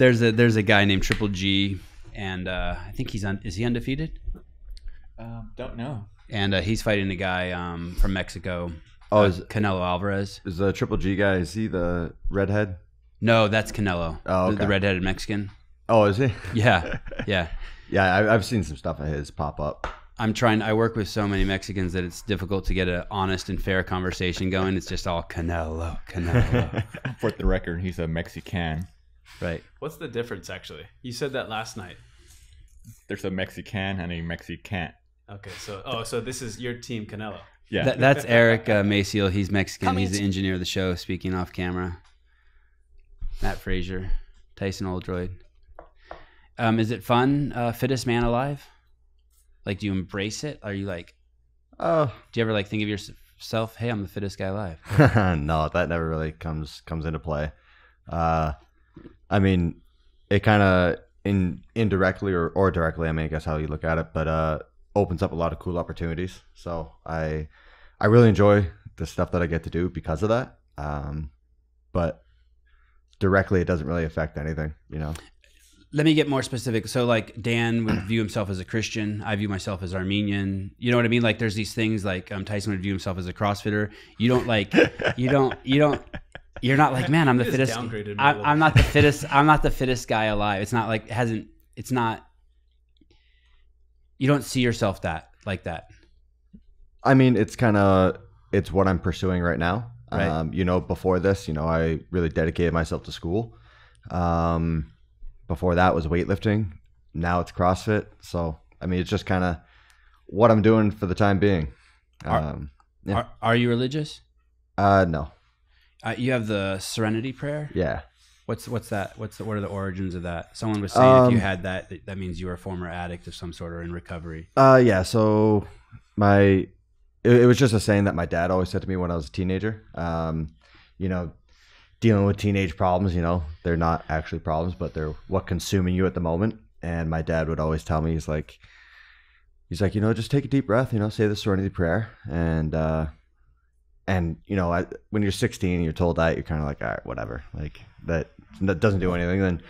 There's a guy named Triple G, and I think is he undefeated? Don't know. And he's fighting a guy from Mexico. Oh, is Canelo Alvarez? Is the Triple G guy? Is he the redhead? No, that's Canelo. Oh, okay. The redheaded Mexican. Oh, is he? Yeah. Yeah, I've seen some stuff of his pop up. I work with so many Mexicans that it's difficult to get an honest and fair conversation going. It's just all Canelo. For the record, he's a Mexican. Right. What's the difference, actually? You said that last night. There's a Mexican and a Mexican. Okay, so this is your team, Canelo. Yeah. That's Eric Maciel. He's Mexican. He's the engineer of the show, speaking off camera. Matt Fraser, Tyson Oldroyd. Is it fun, Fittest Man alive? Like, do you embrace it? Are you like, do you ever like think of yourself, hey, I'm the fittest guy alive? No, that never really comes into play. I mean, it kind of indirectly or directly, I mean, I guess how you look at it, but opens up a lot of cool opportunities. So I really enjoy the stuff that I get to do because of that. But directly, it doesn't really affect anything, you know. Let me get more specific. So like Dan would view himself as a Christian. I view myself as Armenian. You know what I mean? Like there's these things like Tyson would view himself as a CrossFitter. You're not like, man, I'm the fittest. I'm not the fittest. I'm not the fittest guy alive. It's not like you don't see yourself like that. I mean, it's what I'm pursuing right now. Right. You know, before this, you know, I really dedicated myself to school. Before that was weightlifting. Now it's CrossFit. So, I mean, it's just kind of what I'm doing for the time being. Are you religious? No. You have the serenity prayer? Yeah. What's that? What are the origins of that? Someone was saying if you had that means you were a former addict of some sort or in recovery. Yeah. So it was just a saying that my dad always said to me when I was a teenager. You know, dealing with teenage problems, you know, they're not actually problems, but they're what consuming you at the moment. And my dad would always tell me, he's like, you know, just take a deep breath, you know, say the serenity prayer. And you know, when you're 16 and you're told that, you're kind of like, all right, whatever. Like that doesn't do anything. Then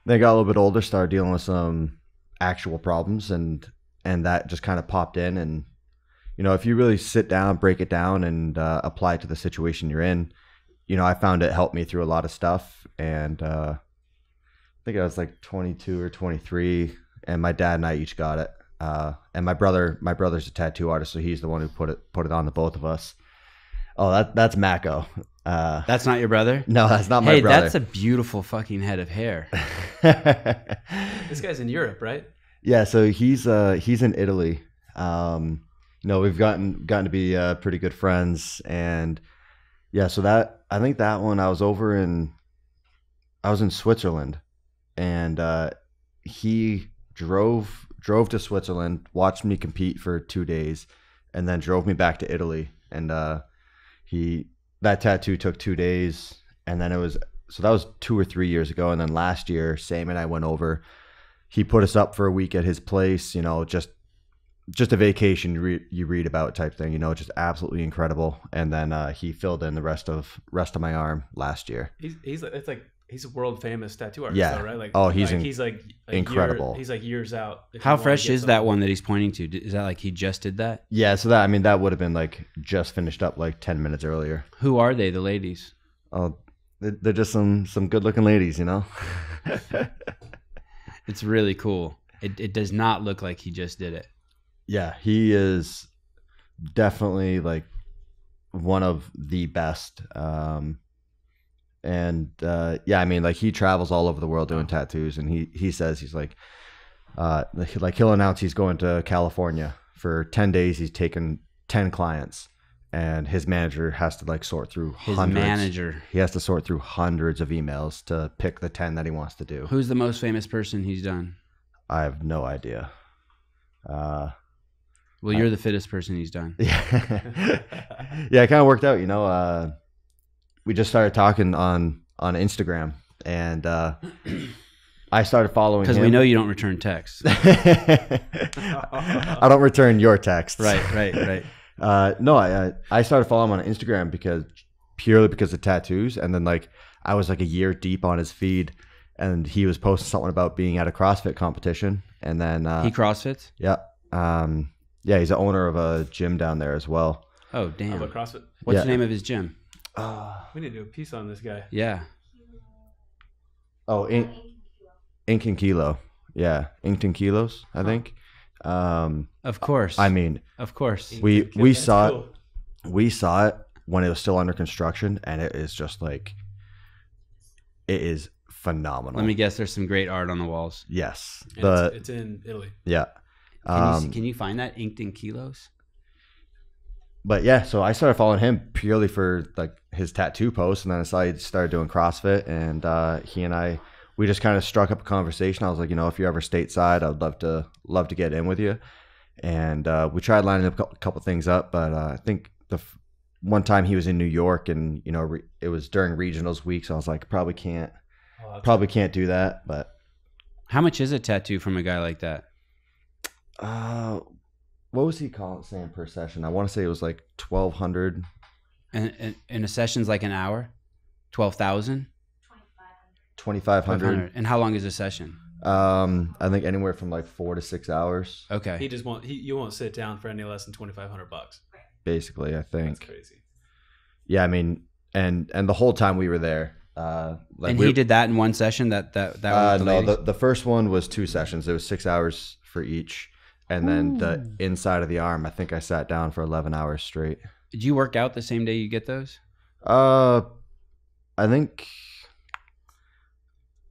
I got a little bit older, started dealing with some actual problems, and that just kind of popped in. And, you know, if you really sit down, break it down and apply it to the situation you're in, you know, I found it helped me through a lot of stuff. And I think I was like 22 or 23, and my dad and I each got it. And my brother's a tattoo artist, so he's the one who put it on the both of us. Oh, that's Mako. That's not your brother? No, that's not my brother. Hey, that's a beautiful fucking head of hair. This guy's in Europe, right? Yeah, so he's in Italy. You know, we've gotten to be pretty good friends, and yeah, so I think that one I was in Switzerland, and he drove to Switzerland, watched me compete for 2 days, and then drove me back to Italy. And that tattoo took 2 days, and then that was 2 or 3 years ago. And then last year, Sam and I went over. He put us up for a week at his place, you know, just a vacation you read about type thing, you know, just absolutely incredible. And then he filled in the rest of my arm last year. He's a world famous tattoo artist, yeah. though, right? Like, he's incredible. He's like years out. How fresh is that one that he's pointing to? Is that like he just did that? Yeah, so that would have been like just finished up like 10 minutes earlier. Who are they, the ladies? Oh, they're just some good looking ladies, you know. It's really cool. It does not look like he just did it. Yeah, he is definitely like one of the best. And yeah, I mean, like he travels all over the world doing tattoos, and he says he's like he'll announce he's going to California for 10 days. He's taken 10 clients, and his manager has to like sort through hundreds. He has to sort through hundreds of emails to pick the 10 that he wants to do. Who's the most famous person he's done? I have no idea. Well, you're the fittest person he's done. Yeah, yeah, it kind of worked out, you know. We just started talking on Instagram, and I started following him. Because we know you don't return texts. I don't return your texts. Right. No, I started following him on Instagram purely because of tattoos, and then like I was like a year deep on his feed, and he was posting something about being at a CrossFit competition, and then he CrossFits. Yeah, yeah, he's the owner of a gym down there as well. Oh damn! How about CrossFit? What's the name of his gym? We need to do a piece on this guy. Yeah. Oh, Ink and Kilo. Yeah, Inked and Kilos, I think. Of course. I mean, of course. we saw cool. it. We saw it when it was still under construction, and it is just like, it is phenomenal. Let me guess. There's some great art on the walls. Yes, And it's in Italy. yeah. Can you find that Inked in Kilos? But yeah, so I started following him purely for like his tattoo posts, and then I saw he started doing CrossFit, and he and we just kind of struck up a conversation. I was like, you know, if you're ever stateside, I'd love to get in with you. And we tried lining up a couple things up, but I think one time he was in New York, and you know, it was during regionals week, so I was like, probably can't do that. But how much is a tattoo from a guy like that? What was he saying per session? I want to say it was like 1,200. And a session's like an hour? 12,000? 2,500. And how long is a session? I think anywhere from like 4 to 6 hours. Okay. You won't sit down for any less than $2,500. Basically, I think. That's crazy. Yeah, I mean, and the whole time we were there. And he did that in one session. That no, the first one was 2 sessions. It was 6 hours for each. And then the inside of the arm, I think I sat down for 11 hours straight. Did you work out the same day you get those? I think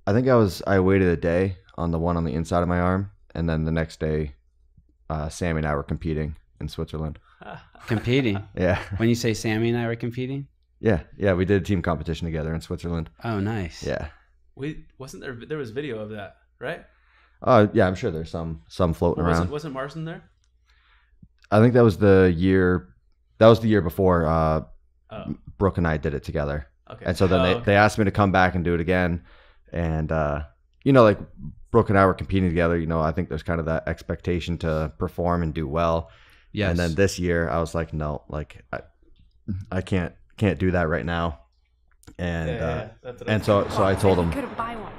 I waited a day on the one on the inside of my arm, and then the next day, Sammy and I were competing in Switzerland. Competing? Yeah. When you say Sammy and I were competing? Yeah, we did a team competition together in Switzerland. Oh, nice. Yeah. Wasn't there was video of that, right? Yeah, I'm sure there's some floating around. Wasn't Marson there? I think that was the year before Brooke and I did it together. Okay. And so then they asked me to come back and do it again. And, you know, like Brooke and I were competing together, you know, I think there's kind of that expectation to perform and do well. Yes. And then this year I was like, no, like I can't do that right now. And, so I told him. He couldn't buy one.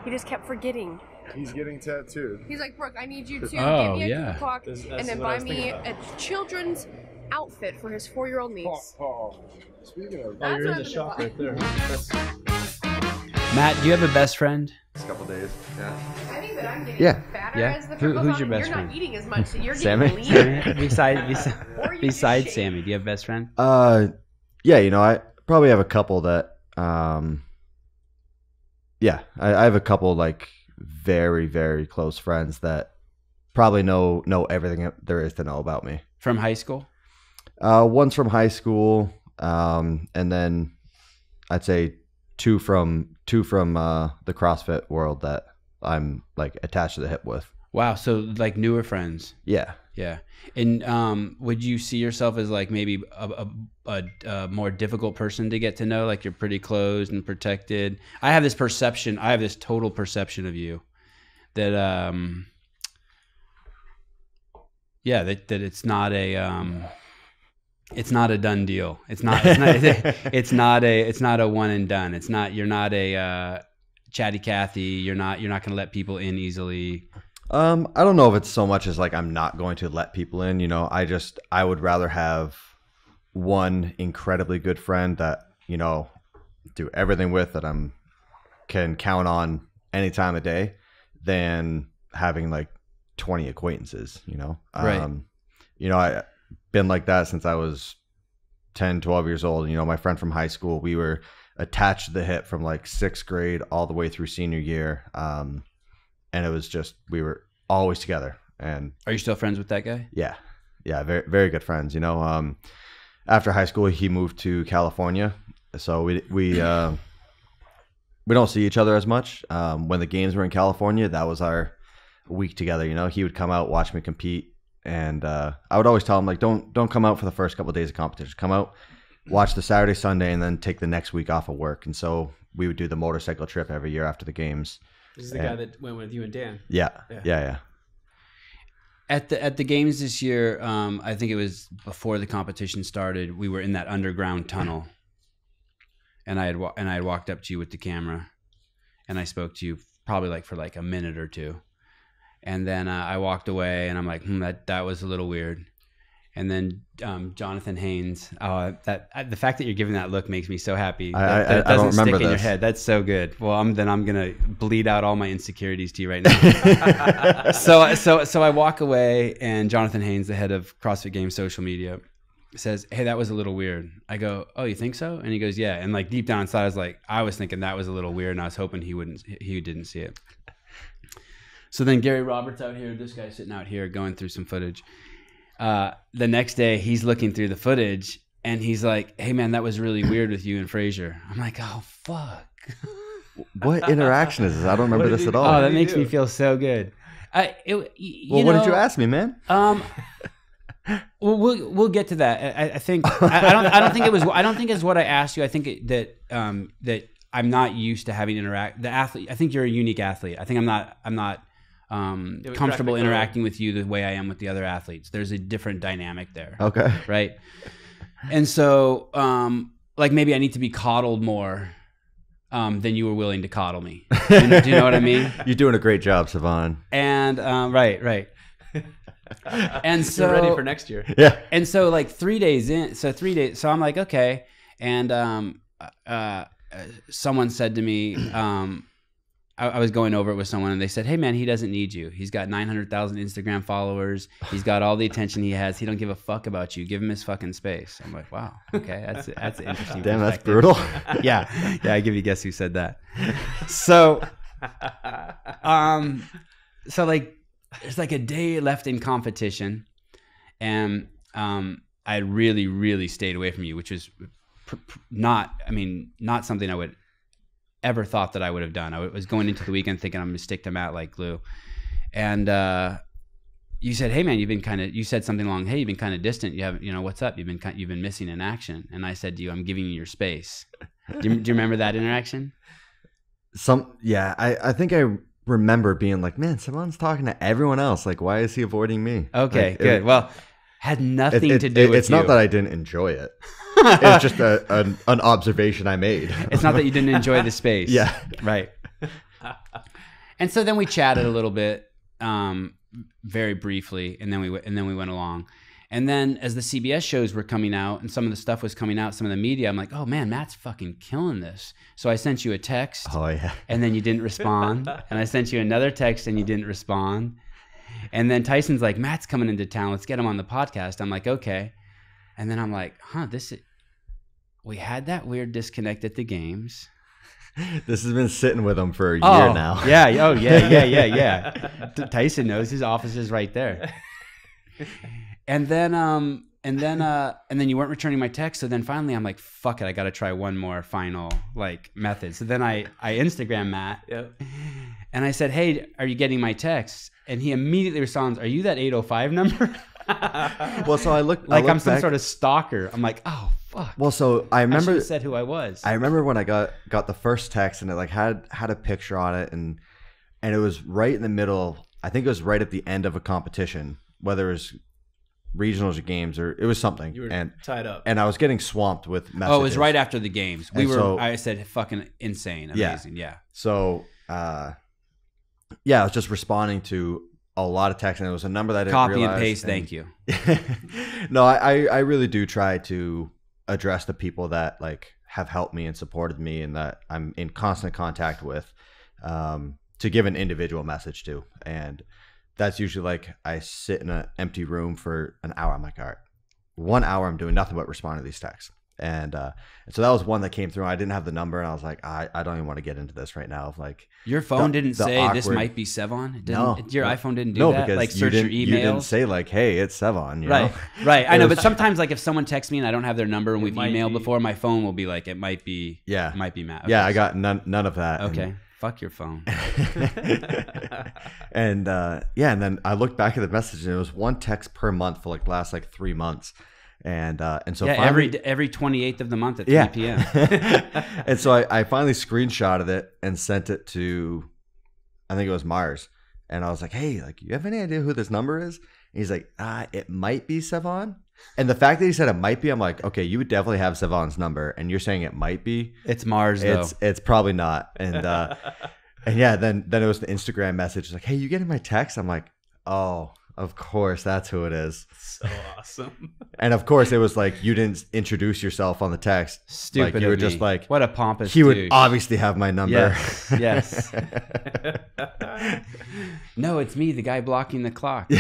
He just kept forgetting. He's getting tattooed. He's like, Brooke, I need you to Oh, give me yeah. a clock and then buy me a children's outfit for his 4-year-old niece. Speaking of, That's you're in what the I'm shop gonna right there. Matt, do you have a best friend? Next couple days. Yeah. I think that I'm getting Yeah. fatter Yeah? as the trip goes Who's on, your best you're friend? not eating as much, so you're Sammy? getting lean. Or you Besides just Sammy, do you have a best friend? Yeah, you know, I probably have a couple that, yeah, I have a couple like very, very close friends that probably know everything there is to know about me. From high school? One's from high school, and then I'd say two from the CrossFit world that I'm like attached to the hip with. Wow, so like newer friends. Yeah. Yeah. And would you see yourself as like maybe a more difficult person to get to know? Like you're pretty closed and protected. I have this total perception of you that that it's not a done deal. It's not a one and done. You're not a chatty Cathy. You're not going to let people in easily. I don't know if it's so much as like I'm not going to let people in, you know. I would rather have one incredibly good friend that, you know, do everything with, that can count on any time of day, than having like 20 acquaintances, you know. Right. You know, I've been like that since I was 10, 12 years old. You know, my friend from high school, we were attached to the hip from like 6th grade all the way through senior year. And it was just, we were always together. And are you still friends with that guy? Yeah. Yeah. Very, very good friends. You know, after high school, he moved to California. So we don't see each other as much. When the games were in California, that was our week together. You know, he would come out, watch me compete. And, I would always tell him like, don't come out for the first couple of days of competition. Come out, watch the Saturday, Sunday, and then take the next week off of work. And so we would do the motorcycle trip every year after the games. This is the guy that went with you and Dan. Yeah. At the games this year, I think it was before the competition started. We were in that underground tunnel, and I had walked up to you with the camera, and I spoke to you probably for a minute or two. And then I walked away, and I'm like, that was a little weird. And then Jonathan Haynes, the fact that you're giving that look makes me so happy. That it doesn't stick in your head. That's so good. Well, I'm gonna bleed out all my insecurities to you right now. So I walk away, and Jonathan Haynes, the head of CrossFit Games social media, says, "Hey, that was a little weird." I go, "Oh, you think so?" And he goes, "Yeah." And deep down inside, I was thinking that was a little weird, and I was hoping he didn't see it. So then Gary Roberts out here, this guy sitting out here going through some footage. The next day he's looking through the footage, and he's like, "Hey man, that was really weird with you and Fraser." I'm like, "Oh fuck." What interaction is this? I don't remember this at all. Oh, that makes me feel so good. What did you ask me, man? We'll get to that. I think I don't think it's what I asked you. I think that I'm not used to having the athlete. I think you're a unique athlete. I think I'm not comfortable interacting with you the way I am with the other athletes. There's a different dynamic there. Okay. Right. And so, maybe I need to be coddled more than you were willing to coddle me. Do you know what I mean? You're doing a great job, Savon. And right. And so you're ready for next year. Yeah. And so 3 days in, so I'm like, okay. And someone said to me, I was going over it with someone, and they said, "Hey man, he doesn't need you. He's got 900,000 Instagram followers. He's got all the attention he has. He don't give a fuck about you. Give him his fucking space." I'm like, wow, okay, that's an interesting. Damn, that's brutal. Yeah. I give you guess who said that. So, there's a day left in competition, and I really, really stayed away from you, which was not something I would ever thought that I would have done. I was going into the weekend thinking I'm going to stick to Matt like glue. And you said, "Hey man, you said something along, hey, you've been kind of distant. You haven't, what's up? You've been missing in action." And I said to you, "I'm giving you your space." Do you remember that interaction? I think I remember being like, "Man, someone's talking to everyone else. Why is he avoiding me?" Okay, good. Well, had nothing to do with it's not that I didn't enjoy it. It's just an observation I made. It's not that you didn't enjoy the space. Yeah. Right. And so then we chatted a little bit, very briefly, and then we went along. And then as the CBS shows were coming out and some of the stuff was coming out, some of the media, I'm like, "Oh man, Matt's fucking killing this." So I sent you a text. Oh yeah. And then you didn't respond. And I sent you another text and you didn't respond. And then Tyson's like, "Matt's coming into town. Let's get him on the podcast." I'm like, "Okay." And then I'm like, we had that weird disconnect at the games. This has been sitting with him for a year now. Yeah. Oh, yeah. Tyson knows his office is right there. And then you weren't returning my text. So then finally I'm like, fuck it. I got to try one more final method. So then I Instagram Matt. Yep. And I said, "Hey, are you getting my text?" And he immediately responds, "Are you that 805 number?" Well, so I looked I'm some sort of stalker. I'm like, oh fuck. Well, so I remember I should have said who I was. I remember when I got the first text, and it had a picture on it, and it was right in the middle. I think it was right at the end of a competition, whether it was regionals or games, or it was something. You were tied up, and I was getting swamped with messages. Oh, it was right after the games. I said fucking insane, amazing, yeah. So, I was just responding to a lot of text, and it was a number that I didn't copy realize, and paste. Thank you. No, I really do try to address the people that have helped me and supported me, and that I'm in constant contact with, to give an individual message to. And that's usually I sit in an empty room for an hour. I'm like, all right, 1 hour I'm doing nothing but respond to these texts. And so that was one that came through. I didn't have the number, and I was like, I don't even want to get into this right now. Your phone didn't say awkward, this might be Sevon? Your iPhone didn't do that? Because search your emails? You didn't say hey, it's Sevon. Right. I know, but sometimes if someone texts me and I don't have their number and we've emailed before, my phone will be it might be Matt. Okay, I got none of that. Okay. Fuck your phone. And and then I looked back at the message, and it was one text per month for the last 3 months. And so finally, every 28th of the month at 3 p.m. And so I finally screenshotted it and sent it to, I think it was Mars. And I was like, "Hey, you have any idea who this number is?" And he's like, "It might be Sevon." And the fact that he said it might be, I'm like, okay, you would definitely have Savon's number, and you're saying it might be. It's Mars, though. It's probably not. And and yeah, then it was the Instagram message like, hey, you getting my text? I'm like, oh, of course, that's who it is. So awesome. And of course, it was like you didn't introduce yourself on the text. Stupid. Like, you were of just me. like, what a pompous. he would douche. obviously have my number. Yes. No, it's me, the guy blocking the clock.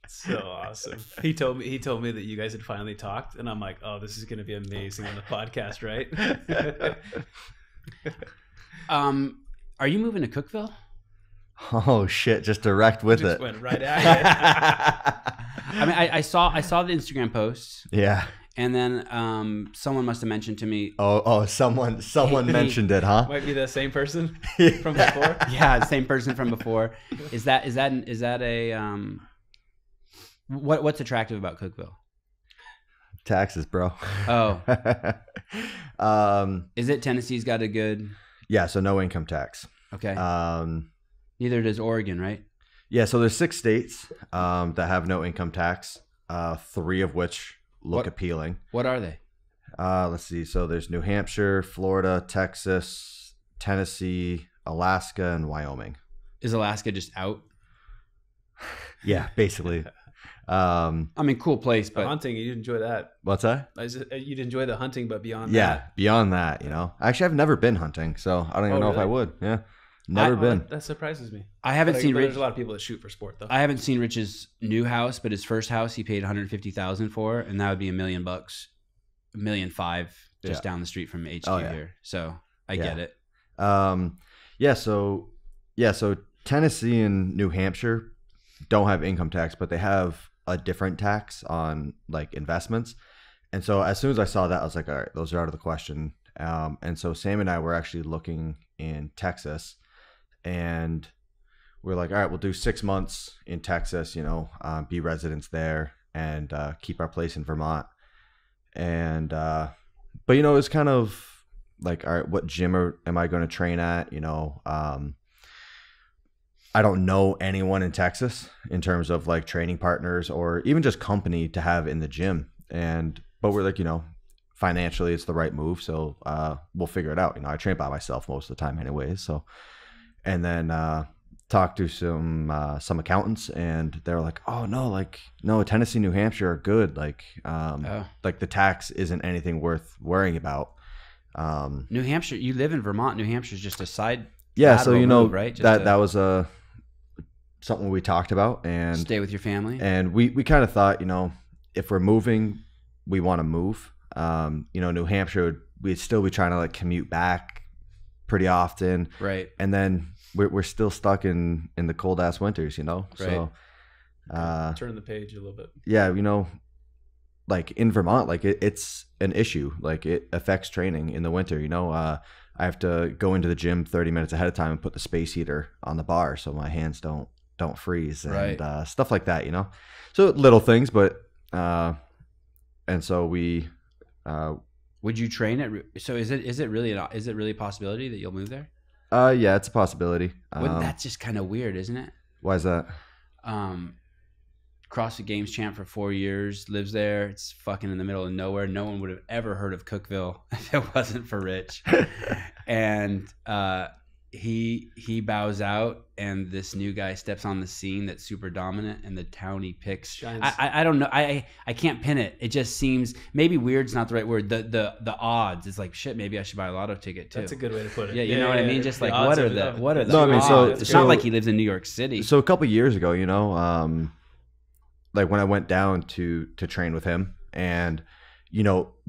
So awesome. He told me that you guys had finally talked, and I'm like, oh, this is going to be amazing on the podcast, right? Are you moving to Cookeville? Oh shit! Just direct with Just it. went right at I mean, I saw the Instagram posts, Yeah. and then someone must have mentioned to me. Oh, someone mentioned it, you. huh? Might be the same person from before. Yeah, same person from before. Is that a what's attractive about Cookeville? Taxes, bro. Oh, is it Tennessee's got a good? Yeah. So no income tax. Okay. Neither does Oregon, right? Yeah. So there's 6 states that have no income tax. 3 of which look appealing. What are they? Let's see. So there's New Hampshire, Florida, Texas, Tennessee, Alaska, and Wyoming. Is Alaska just out? Yeah, basically. I mean, cool place, The but hunting, you'd enjoy that. What's that? You'd enjoy the hunting, but beyond Yeah, that. beyond that, Actually, I've never been hunting, so I don't even know if I really? would. Yeah, never been. That surprises me. I haven't seen But Rich. there's a lot of people that shoot for sport, though. I haven't seen Rich's new house, but his first house he paid $150,000 for, and that would be $1 million, $1.5 million just down the street from HQ here. So I get it. So Tennessee and New Hampshire don't have income tax, but they have a different tax on like investments. And so as soon as I saw that, I was like, all right, those are out of the question. And so Sam and I were actually looking in Texas, and we're like, all right, we'll do 6 months in Texas, be residents there, and keep our place in Vermont. And but it's kind of like, all right, what gym am I going to train at? I don't know anyone in Texas in terms of like training partners or even just company to have in the gym. But we're like, financially it's the right move. So we'll figure it out. I train by myself most of the time anyways. So, and then talked to some accountants, and they're like, oh no, Tennessee, New Hampshire are good. Like the tax isn't anything worth worrying about. New Hampshire, you live in Vermont. New Hampshire's just a side. Yeah. So, move, right? Just that was something we talked about, and stay with your family. And we kind of thought, if we're moving, we want to move. New Hampshire, we'd still be trying to like commute back pretty often. Right. And then we're still stuck in the cold ass winters, Right. So Turn the page a little bit. yeah, like in Vermont, like it's an issue. Like it affects training in the winter. I have to go into the gym 30 minutes ahead of time and put the space heater on the bar so my hands don't freeze, and stuff like that. So little things, but and so we. Would you train at? So is it really a possibility that you'll move there? Yeah, it's a possibility. That's just kind of weird, isn't it? Why is that? CrossFit Games champ for 4 years, lives there. It's fucking in the middle of nowhere. No one would have ever heard of Cookeville if it wasn't for Rich. And he bows out, and this new guy steps on the scene that's super dominant, and the town he picks. Shines. I don't know. I can't pin it. It just seems, maybe weird's not the right word. The odds. It's like, shit, maybe I should buy a lotto ticket too. That's a good way to put it. Yeah, you know what I mean? Just like, odds what are the No, I mean, odds? It's not so- like he lives in New York City. So a couple years ago, like when I went down to train with him, and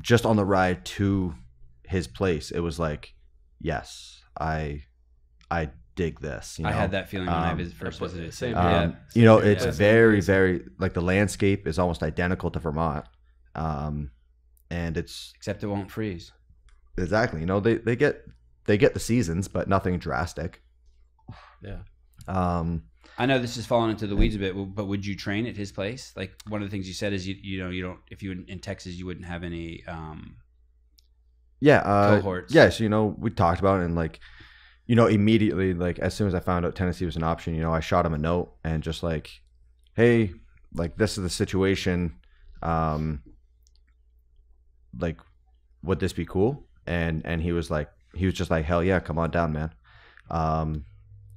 just on the ride to his place, it was like, yes, I dig this. I had that feeling when I first visited. Same. It's Yeah. very, very, like the landscape is almost identical to Vermont, and it's Except it won't freeze. exactly, they get the seasons, but nothing drastic. Yeah. I know this is falling into the weeds a bit, but would you train at his place? Like, one of the things you said is you don't, if you in Texas, you wouldn't have any cohorts. Yes, we talked about it, and like, immediately, like as soon as I found out Tennessee was an option, I shot him a note and just like, hey, like this is the situation. Like, would this be cool? And he was just like, hell yeah, come on down, man. And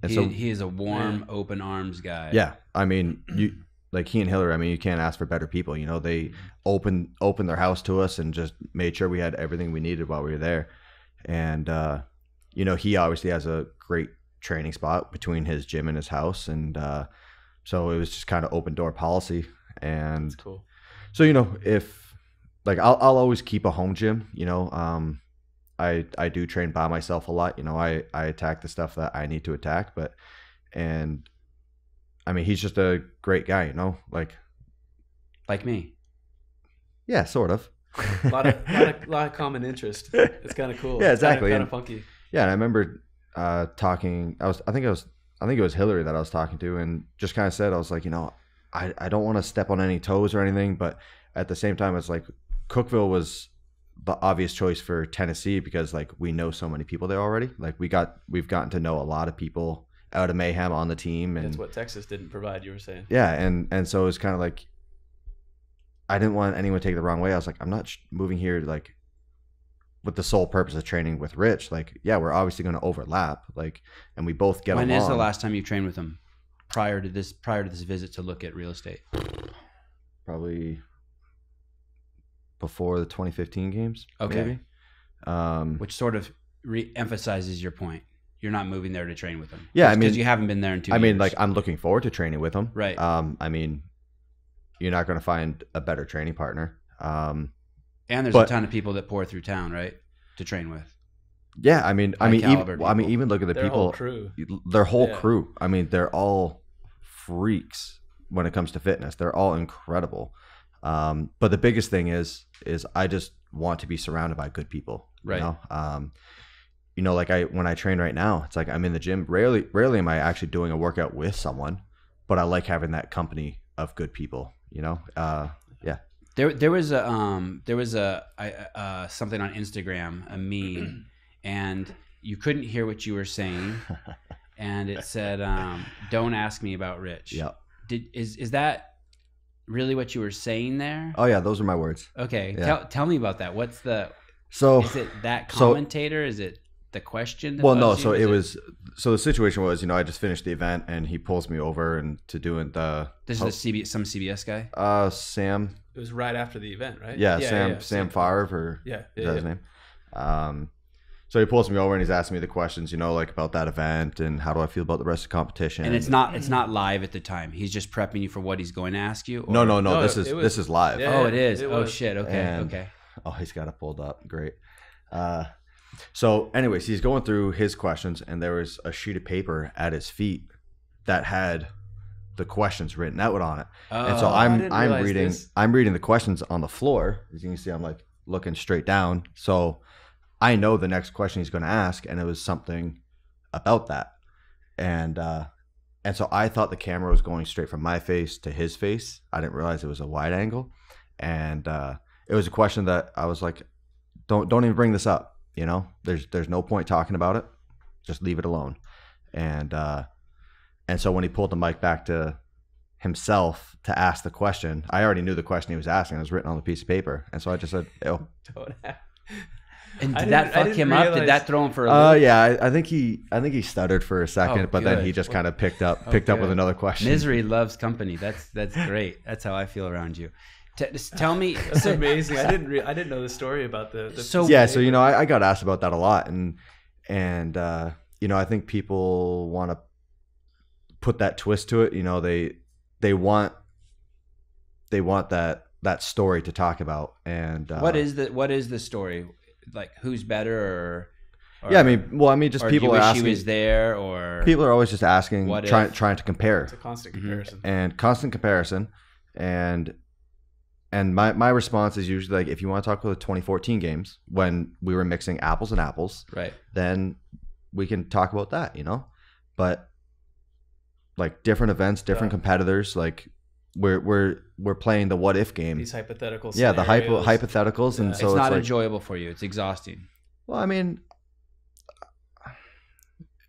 He is a warm, open arms guy. Yeah, I mean, he and Hillary, I mean, you can't ask for better people. You know, they opened their house to us and just made sure we had everything we needed while we were there. And you know, he obviously has a great training spot between his gym and his house, and so it was just kind of open door policy. And That's cool. So, you know, if like I'll always keep a home gym. You know, I do train by myself a lot. You know, I attack the stuff that I need to attack, and I mean, he's just a great guy, you know, like me. Yeah, sort of. a lot of common interest. It's kind of cool. Yeah, exactly. Kind of funky. Yeah, and I remember talking. I think it was Hillary that I was talking to, and just kind of said, I was like, you know, I don't want to step on any toes or anything, but at the same time, it's like Cookeville was the obvious choice for Tennessee because like we know so many people there already. Like we've gotten to know a lot of people out of Mayhem on the team, and that's what Texas didn't provide. You were saying. Yeah, and so it was kind of like I didn't want anyone to take it the wrong way. I was like, I'm not moving here like with the sole purpose of training with Rich. Like, yeah, we're obviously going to overlap. Like, and we both get along. When is the last time you trained with him? Prior to this visit to look at real estate? Probably before the 2015 games. Okay. Maybe. Which sort of re-emphasizes your point. You're not moving there to train with him. Yeah, I mean, because you haven't been there in 2 years. I mean, like I'm looking forward to training with him. Right. I mean, you're not going to find a better training partner. And there's a ton of people that pour through town, right, to train with. Yeah, I mean, even look at the people. Whole crew. Their whole crew. I mean, they're all freaks when it comes to fitness. They're all incredible. But the biggest thing is I just want to be surrounded by good people. Right. You know? You know, like when I train right now, it's like I'm in the gym. Rarely am I actually doing a workout with someone, but I like having that company of good people. You know, yeah. There was a something on Instagram, a meme, and you couldn't hear what you were saying, and it said, "Don't ask me about Rich." Yeah. Is that really what you were saying there? Oh yeah, those are my words. Okay, yeah. Tell me about that. Is it that commentator? Is it the question? Well, no. So the situation was, you know, I just finished the event and he pulls me over and to doing the. This is some CBS guy. Sam. It was right after the event, right? Yeah, Sam Favre, is that his name? So he pulls me over and he's asking me the questions, you know, like about that event and how do I feel about the rest of the competition. And it's not live at the time. He's just prepping you for what he's going to ask you. Or? No. This is live. Yeah, oh, it is. Oh shit. Okay. Okay. Oh, he's got it pulled up. Great. So anyways, he's going through his questions and there was a sheet of paper at his feet that had the questions written out on it. And so I'm reading the questions on the floor. As you can see, I'm like looking straight down. So I know the next question he's going to ask, and it was something about that. And so I thought the camera was going straight from my face to his face. I didn't realize it was a wide angle. And it was a question that I was like, don't even bring this up. You know, there's no point talking about it. Just leave it alone. And so when he pulled the mic back to himself to ask the question, I already knew the question he was asking. It was written on the piece of paper. And so I just said, ew. And did that fuck him up? Did that throw him for a loop? Yeah, I think he stuttered for a second, but then he just kind of picked up with another question. Misery loves company. That's great. That's how I feel around you. Tell me, that's amazing. I didn't know the story about the So you know, I got asked about that a lot, and you know, I think people want to put that twist to it. You know, they want that story to talk about. And what is the story? Like, who's better, or yeah, I mean, just people are asking. He was there, or people are always just asking, trying to compare. It's a constant comparison. And constant comparison, and my response is usually like, if you want to talk about the 2014 games when we were mixing apples and apples, right? Then we can talk about that, you know. But like different events, different competitors, like. We're playing the what if game. These hypothetical scenarios. Yeah, the hypotheticals, and so it's not enjoyable for you. It's exhausting. Well, I mean,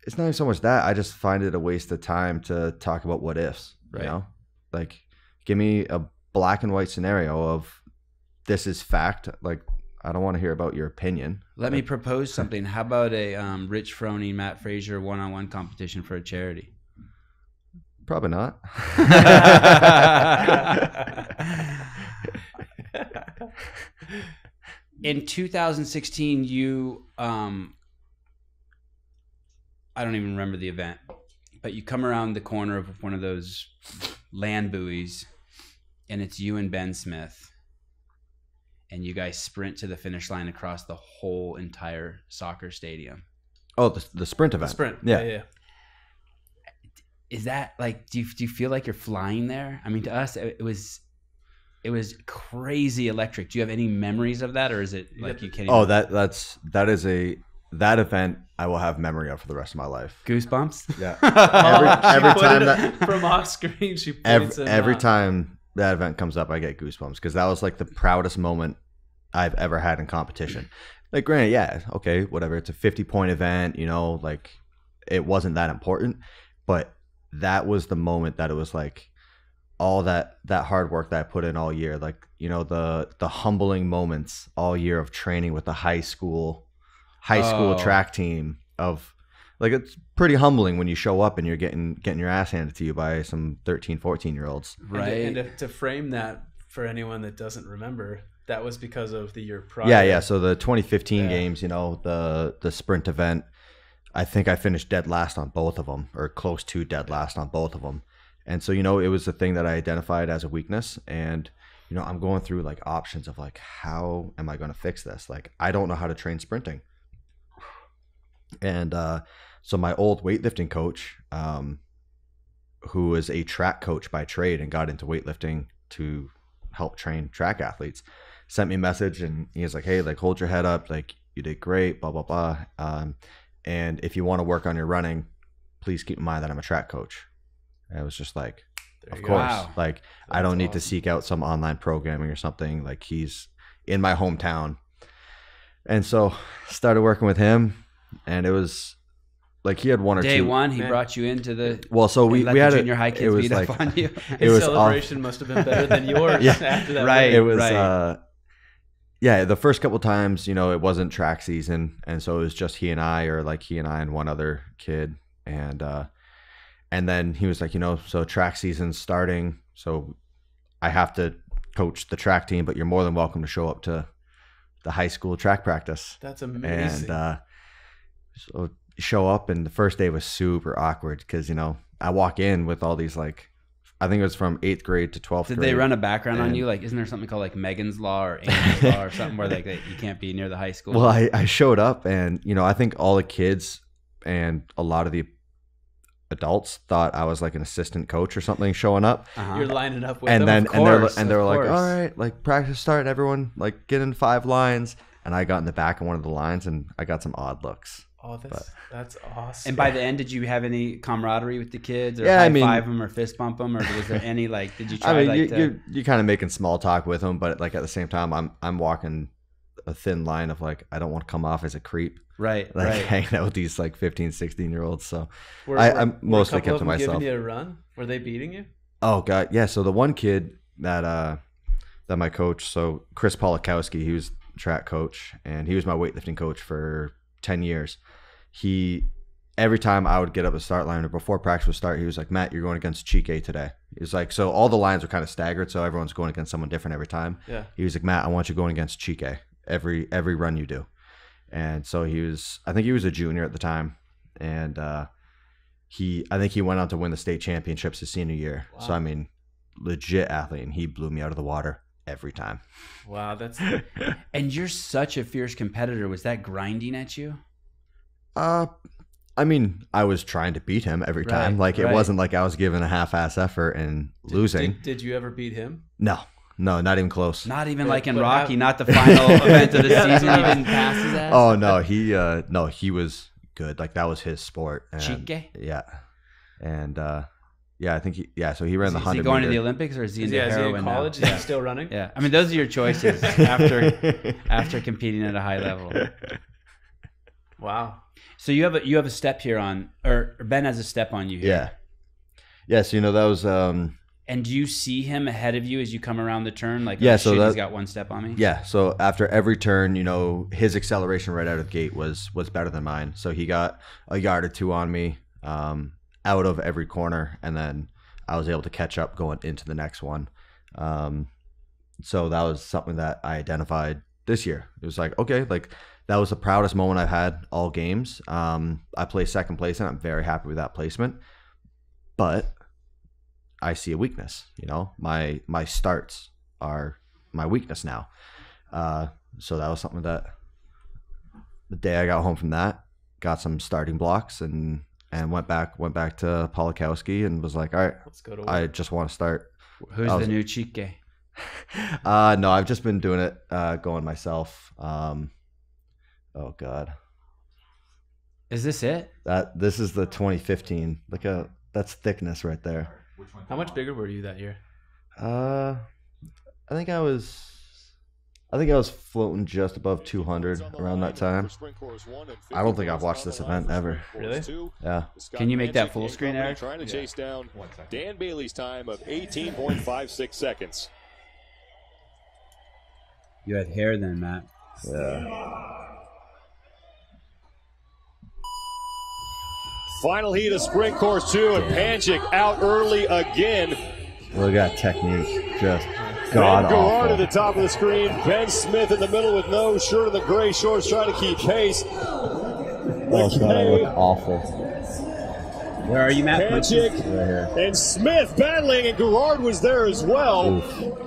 it's not even so much that. I just find it a waste of time to talk about what ifs. Right. You know, like give me a black and white scenario of this is fact. Like, I don't want to hear about your opinion. Let me propose something. How about a Rich Froning, Matt Fraser one-on-one competition for a charity? Probably not. In 2016, you, I don't even remember the event, but you come around the corner of one of those land buoys, and it's you and Ben Smith, and you guys sprint to the finish line across the whole entire soccer stadium. Oh, the sprint event. The sprint. Yeah. Yeah. Is that like, do you feel like you're flying there? I mean, to us, it was crazy electric. Do you have any memories of that, or is it like you can't? Oh, that event I will have memory of for the rest of my life. Goosebumps? Yeah. every time that from off screen, she every time that event comes up, I get goosebumps because that was like the proudest moment I've ever had in competition. Like, granted, yeah, okay, whatever. It's a 50-point event, like it wasn't that important, but that was the moment that it was like all that hard work that I put in all year, like, the humbling moments all year of training with the high school track team of like, it's pretty humbling when you show up and you're getting your ass handed to you by some 13, 14-year-olds. Right. And to frame that for anyone that doesn't remember, that was because of the year prior. Yeah. So the 2015 games, the sprint event, I think I finished dead last on both of them, or close to dead last on both of them. And so, it was the thing that I identified as a weakness. And, I'm going through like options of like, how am I going to fix this? Like, I don't know how to train sprinting. And so my old weightlifting coach, who was a track coach by trade and got into weightlifting to help train track athletes, sent me a message, and he was like, hey, like, hold your head up. Like, you did great, blah, blah, blah. And if you want to work on your running, please keep in mind that I'm a track coach. And it was just like, of course, Wow. like, I don't need to seek out some online programming or something. Like, he's in my hometown. And so started working with him, and it was like he had one or Day two. one, he brought you into the. Well, so we let had the a junior high kids beat up on you. His celebration must have been better than yours after that. Right. It was the first couple times, it wasn't track season, and so it was just he and I, or like he and I and one other kid, and then he was like, so track season's starting, so I have to coach the track team, but you're more than welcome to show up to the high school track practice. That's amazing. And so show up, and the first day was super awkward because I walk in with all these, like, I think it was from 8th grade to 12th grade. Did they run a background on you? Like, isn't there something called like Megan's Law or Angel's Law or something where like you can't be near the high school? Well, I showed up, and I think all the kids and a lot of the adults thought I was like an assistant coach or something showing up. You're lining up with and them. then and they were like, all right, like, practice start, everyone, like, get in 5 lines. And I got in the back of one of the lines, and I got some odd looks. Oh, that's awesome. And by the end, did you have any camaraderie with the kids, or Yeah, high five them or fist bump them, or was there any like? Did you try? You're kind of making small talk with them, but like at the same time, I'm walking a thin line of like, I don't want to come off as a creep, right? Like right. hanging out with these like 15, 16-year-olds. So I mostly kept to myself. Giving you a run? Were they beating you? Oh god, yeah. So the one kid that my coach, so Chris Polakowski, he was track coach, and he was my weightlifting coach for 10 years. Every time I would get up the start line or before practice would start, he was like, Matt, you're going against Chike today. He was like, so all the lines were kind of staggered, so everyone's going against someone different every time. Yeah. He was like, Matt, I want you going against Chike every run you do. And so I think he was a junior at the time, and I think he went on to win the state championships his senior year. Wow. So I mean, legit athlete, and he blew me out of the water every time. Wow, that's And you're such a fierce competitor. Was that grinding at you? I mean, I was trying to beat him every time. Like, it wasn't like I was giving a half-ass effort and losing. Did you ever beat him? No, not even close. Not even like in Rocky, not the final event of the season. He didn't pass his ass. Oh no, he was good. Like, that was his sport. Chike? Yeah, and I think so he ran the 100 Is he going meter. to the Olympics, or is he into Is he heroin in college? now? Is he still running? Yeah, I mean, those are your choices after competing at a high level. Wow. So you have a step here on, or Ben has a step on you here. Yeah. So that was And do you see him ahead of you as you come around the turn? Like, Yeah, oh, so shit, that- he's got one step on me. Yeah, so after every turn, you know, his acceleration right out of the gate was better than mine. So he got a yard or two on me out of every corner, and then I was able to catch up going into the next one. So that was something that I identified this year. It was like, okay, like that was the proudest moment I've had all games. I placed second place, and I'm very happy with that placement. But I see a weakness. You know, my starts are my weakness now. So that was something that the day I got home from that, got some starting blocks and went back to Polakowski and was like, all right, Let's go to work. I just want to start. Who's the new chique? No, I've just been doing it, going myself. Oh God. Is this it? This is the 2015. That's thickness right there. How much bigger were you that year? I think I was floating just above 200 around that time. I don't think I've watched this event ever. Really? Yeah. Can you make that full screen, Eric? Trying to chase down Dan Bailey's time of 18.56 seconds. You had hair then, Matt. Yeah. Final heat of sprint course 2, and Panchik out early again. Look at that technique. Just Ben god Garrard at awful. the top of the screen. Ben Smith in the middle with no shirt in the gray shorts trying to keep pace. Oh god, I look awful. Where are you, Matt? Panchik Right here. and Smith battling, and Garrard was there as well. Oof.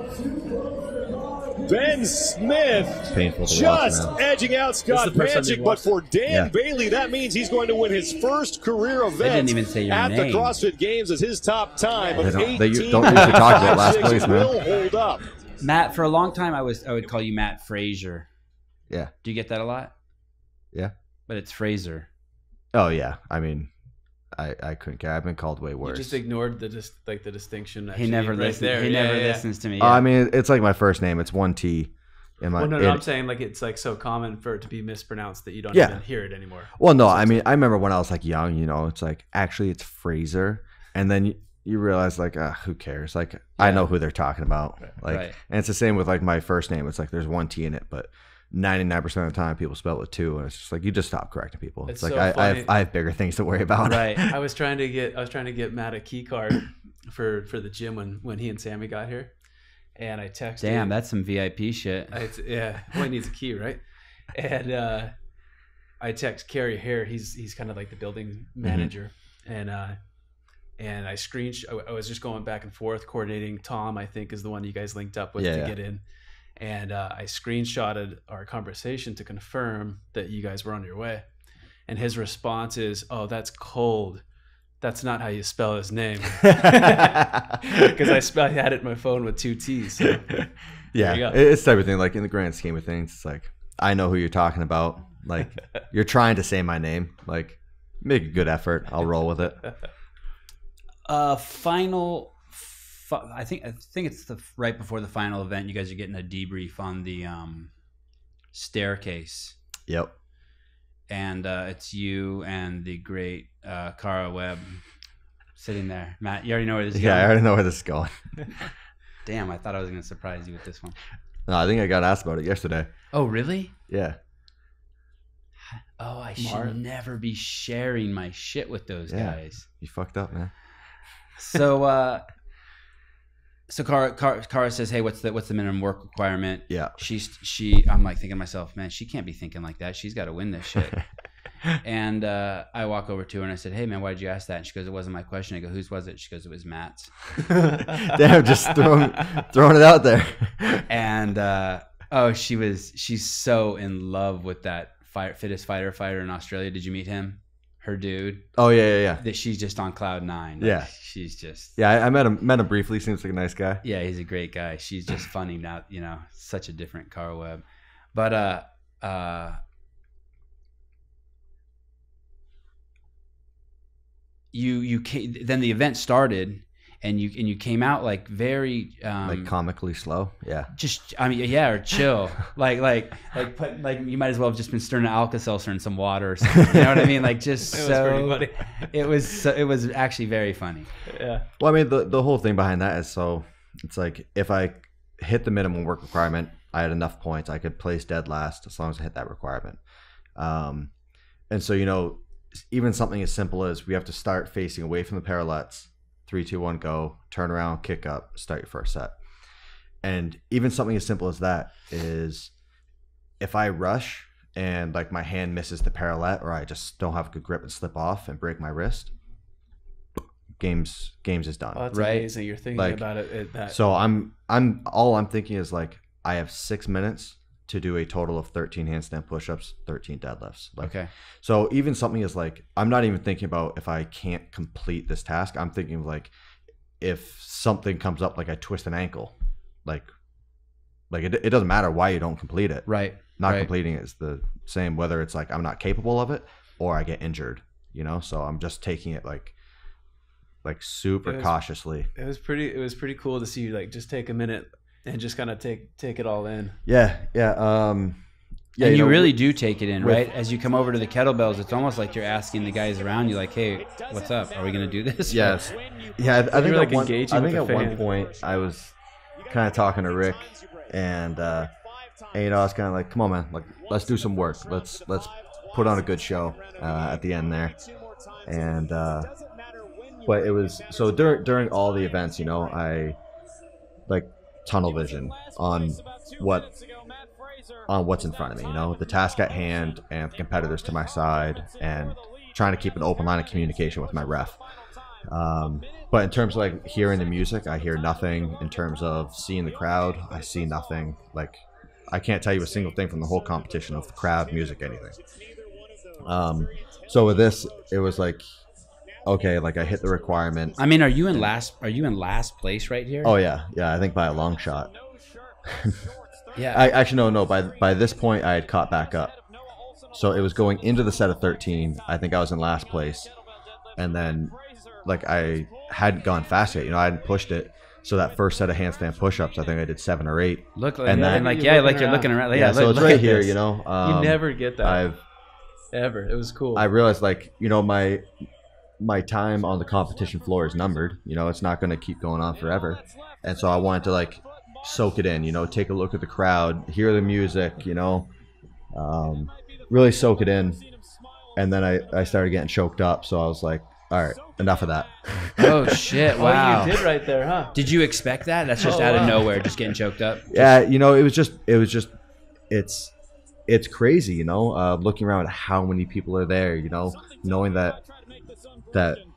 Ben Smith It's painful to just watch, man. edging out Scott This is the first time Panchik, you've but watched for Dan Yeah. Bailey, that means he's going to win his first career event didn't even say your at name. the CrossFit Games as his top time of They don't- 18. they don't usually talk about last place, man. Will hold up. Matt, for a long time, I would call you Matt Fraser. Yeah. Do you get that a lot? Yeah. But it's Fraser. Oh yeah. I mean, I couldn't care. I've been called way You worse. just ignored the distinction. He actually, never right listens. there. He Yeah, never yeah, yeah. listens to me. I mean, it's like my first name. It's one T. In my. Well, no, I'm saying like it's like so common for it to be mispronounced that you don't Yeah. even hear it anymore. Well, no, I mean, I remember when I was like young, you know, it's like actually it's Fraser, and then you realize like, who cares? Like I know who they're talking about. Like, Right. and it's the same with like my first name. It's like there's one T in it, but 99% of the time people spell it two, and it's just like you just stop correcting people. It's like so I funny. have bigger things to worry about. right. I was trying to get Matt a key card for the gym when he and Sammy got here, and I texted. Damn, that's some VIP shit. Yeah, well, he needs a key, right? And I text Kerry Hare. He's kind of like the building manager, and I I was just going back and forth coordinating. Tom, I think, is the one you guys linked up with to get in, and I screenshotted our conversation to confirm that you guys were on your way. And his response is, "Oh, that's cold. That's not how you spell his name." Because I had it in my phone with two T's. So. Yeah, There you go. it's everything. Like in the grand scheme of things, it's like I know who you're talking about. Like you're trying to say my name. Like make a good effort. I'll roll with it. I think it's the right before the final event. You guys are getting a debrief on the staircase, Yep. and it's you and the great Cara Webb sitting there. Matt, you already know where this is Yeah, I going. already know where this is going. Damn, I thought I was going to surprise you with this one. No, I think I got asked about it yesterday. Oh, really? Yeah. Oh, I should never be sharing my shit with those Yeah. guys. You fucked up, man. So, so Cara says, "Hey, what's the minimum work requirement?" Yeah. I'm like thinking to myself, man, she can't be thinking like that. She's got to win this shit. And I walk over to her and I said, "Hey, man, why did you ask that?" And she goes, "It wasn't my question." I go, "Whose was it?" She goes, "It was Matt's." Damn, just throwing it out there. And she's so in love with that fittest fighter in Australia. Did you meet him? Her dude. Oh yeah. That she's just on cloud nine. Yeah. She's just. Yeah, I met him briefly. Seems like a nice guy. Yeah, he's a great guy. She's just funny now, such a different Cara Webb. But you came, then the event started and you came out like very like comically slow. Yeah. Just or chill. like you might as well have just been stirring an Alka-Seltzer in some water or something. You know what I mean? Like just it was actually very funny. Yeah. Well, I mean the whole thing behind that is, so it's like if I hit the minimum work requirement, I had enough points, I could place dead last as long as I hit that requirement. And so, even something as simple as we have to start facing away from the parallettes, 3, 2, 1, go, turn around, kick up, start your first set. And even something as simple as that is, if I rush and like my hand misses the parallette, or I just don't have a good grip and slip off and break my wrist, games is done. Oh, that's right? Amazing. You're thinking about it that. So I'm thinking is like, I have 6 minutes to do a total of 13 handstand push-ups, 13 deadlifts. Okay. So even something is like, I'm not even thinking about if I can't complete this task. I'm thinking of like, if something comes up, like I twist an ankle, like it doesn't matter why you don't complete it. Right. Not completing it is the same, whether it's like I'm not capable of it or I get injured, So I'm just taking it like super cautiously. It was pretty cool to see you like just take a minute and just kind of take it all in. Yeah. And you really do take it in, right? As you come over to the kettlebells, it's almost like you're asking the guys around you, like, "Hey, what's up? Are we going to do this?" Yes. Yeah. I think like at one point I was kind of talking to Rick, and I was kind of like, "Come on, man! Like, let's do some work. Let's put on a good show at the end there." And but it was so during all the events, I like tunnel vision on what's in front of me, the task at hand and the competitors to my side, and trying to keep an open line of communication with my ref. But in terms of like hearing the music, I hear nothing. In terms of seeing the crowd, I see nothing. Like, I can't tell you a single thing from the whole competition of the crowd, music, anything. So with this, it was like, okay, like I hit the requirement. I mean, are you in last place right here? Oh yeah, I think by a long shot. Yeah. I actually no. By this point, I had caught back up. So it was going into the set of 13. I think I was in last place, and then like I hadn't gone fast yet. I hadn't pushed it. So that first set of handstand push-ups, I think I did 7 or 8. Look, like, and then, like you're looking around. Yeah, so it's right here. You never get that. Ever. It was cool. I realized, like, my time on the competition floor is numbered. It's not going to keep going on forever. And so I wanted to like soak it in, take a look at the crowd, hear the music, really soak it in. And then I started getting choked up. So I was like, all right, enough of that. Oh shit. Wow. Oh, you did right there, huh? Did you expect that? That's just out of nowhere, just getting choked up. Yeah. It's crazy, looking around at how many people are there, knowing that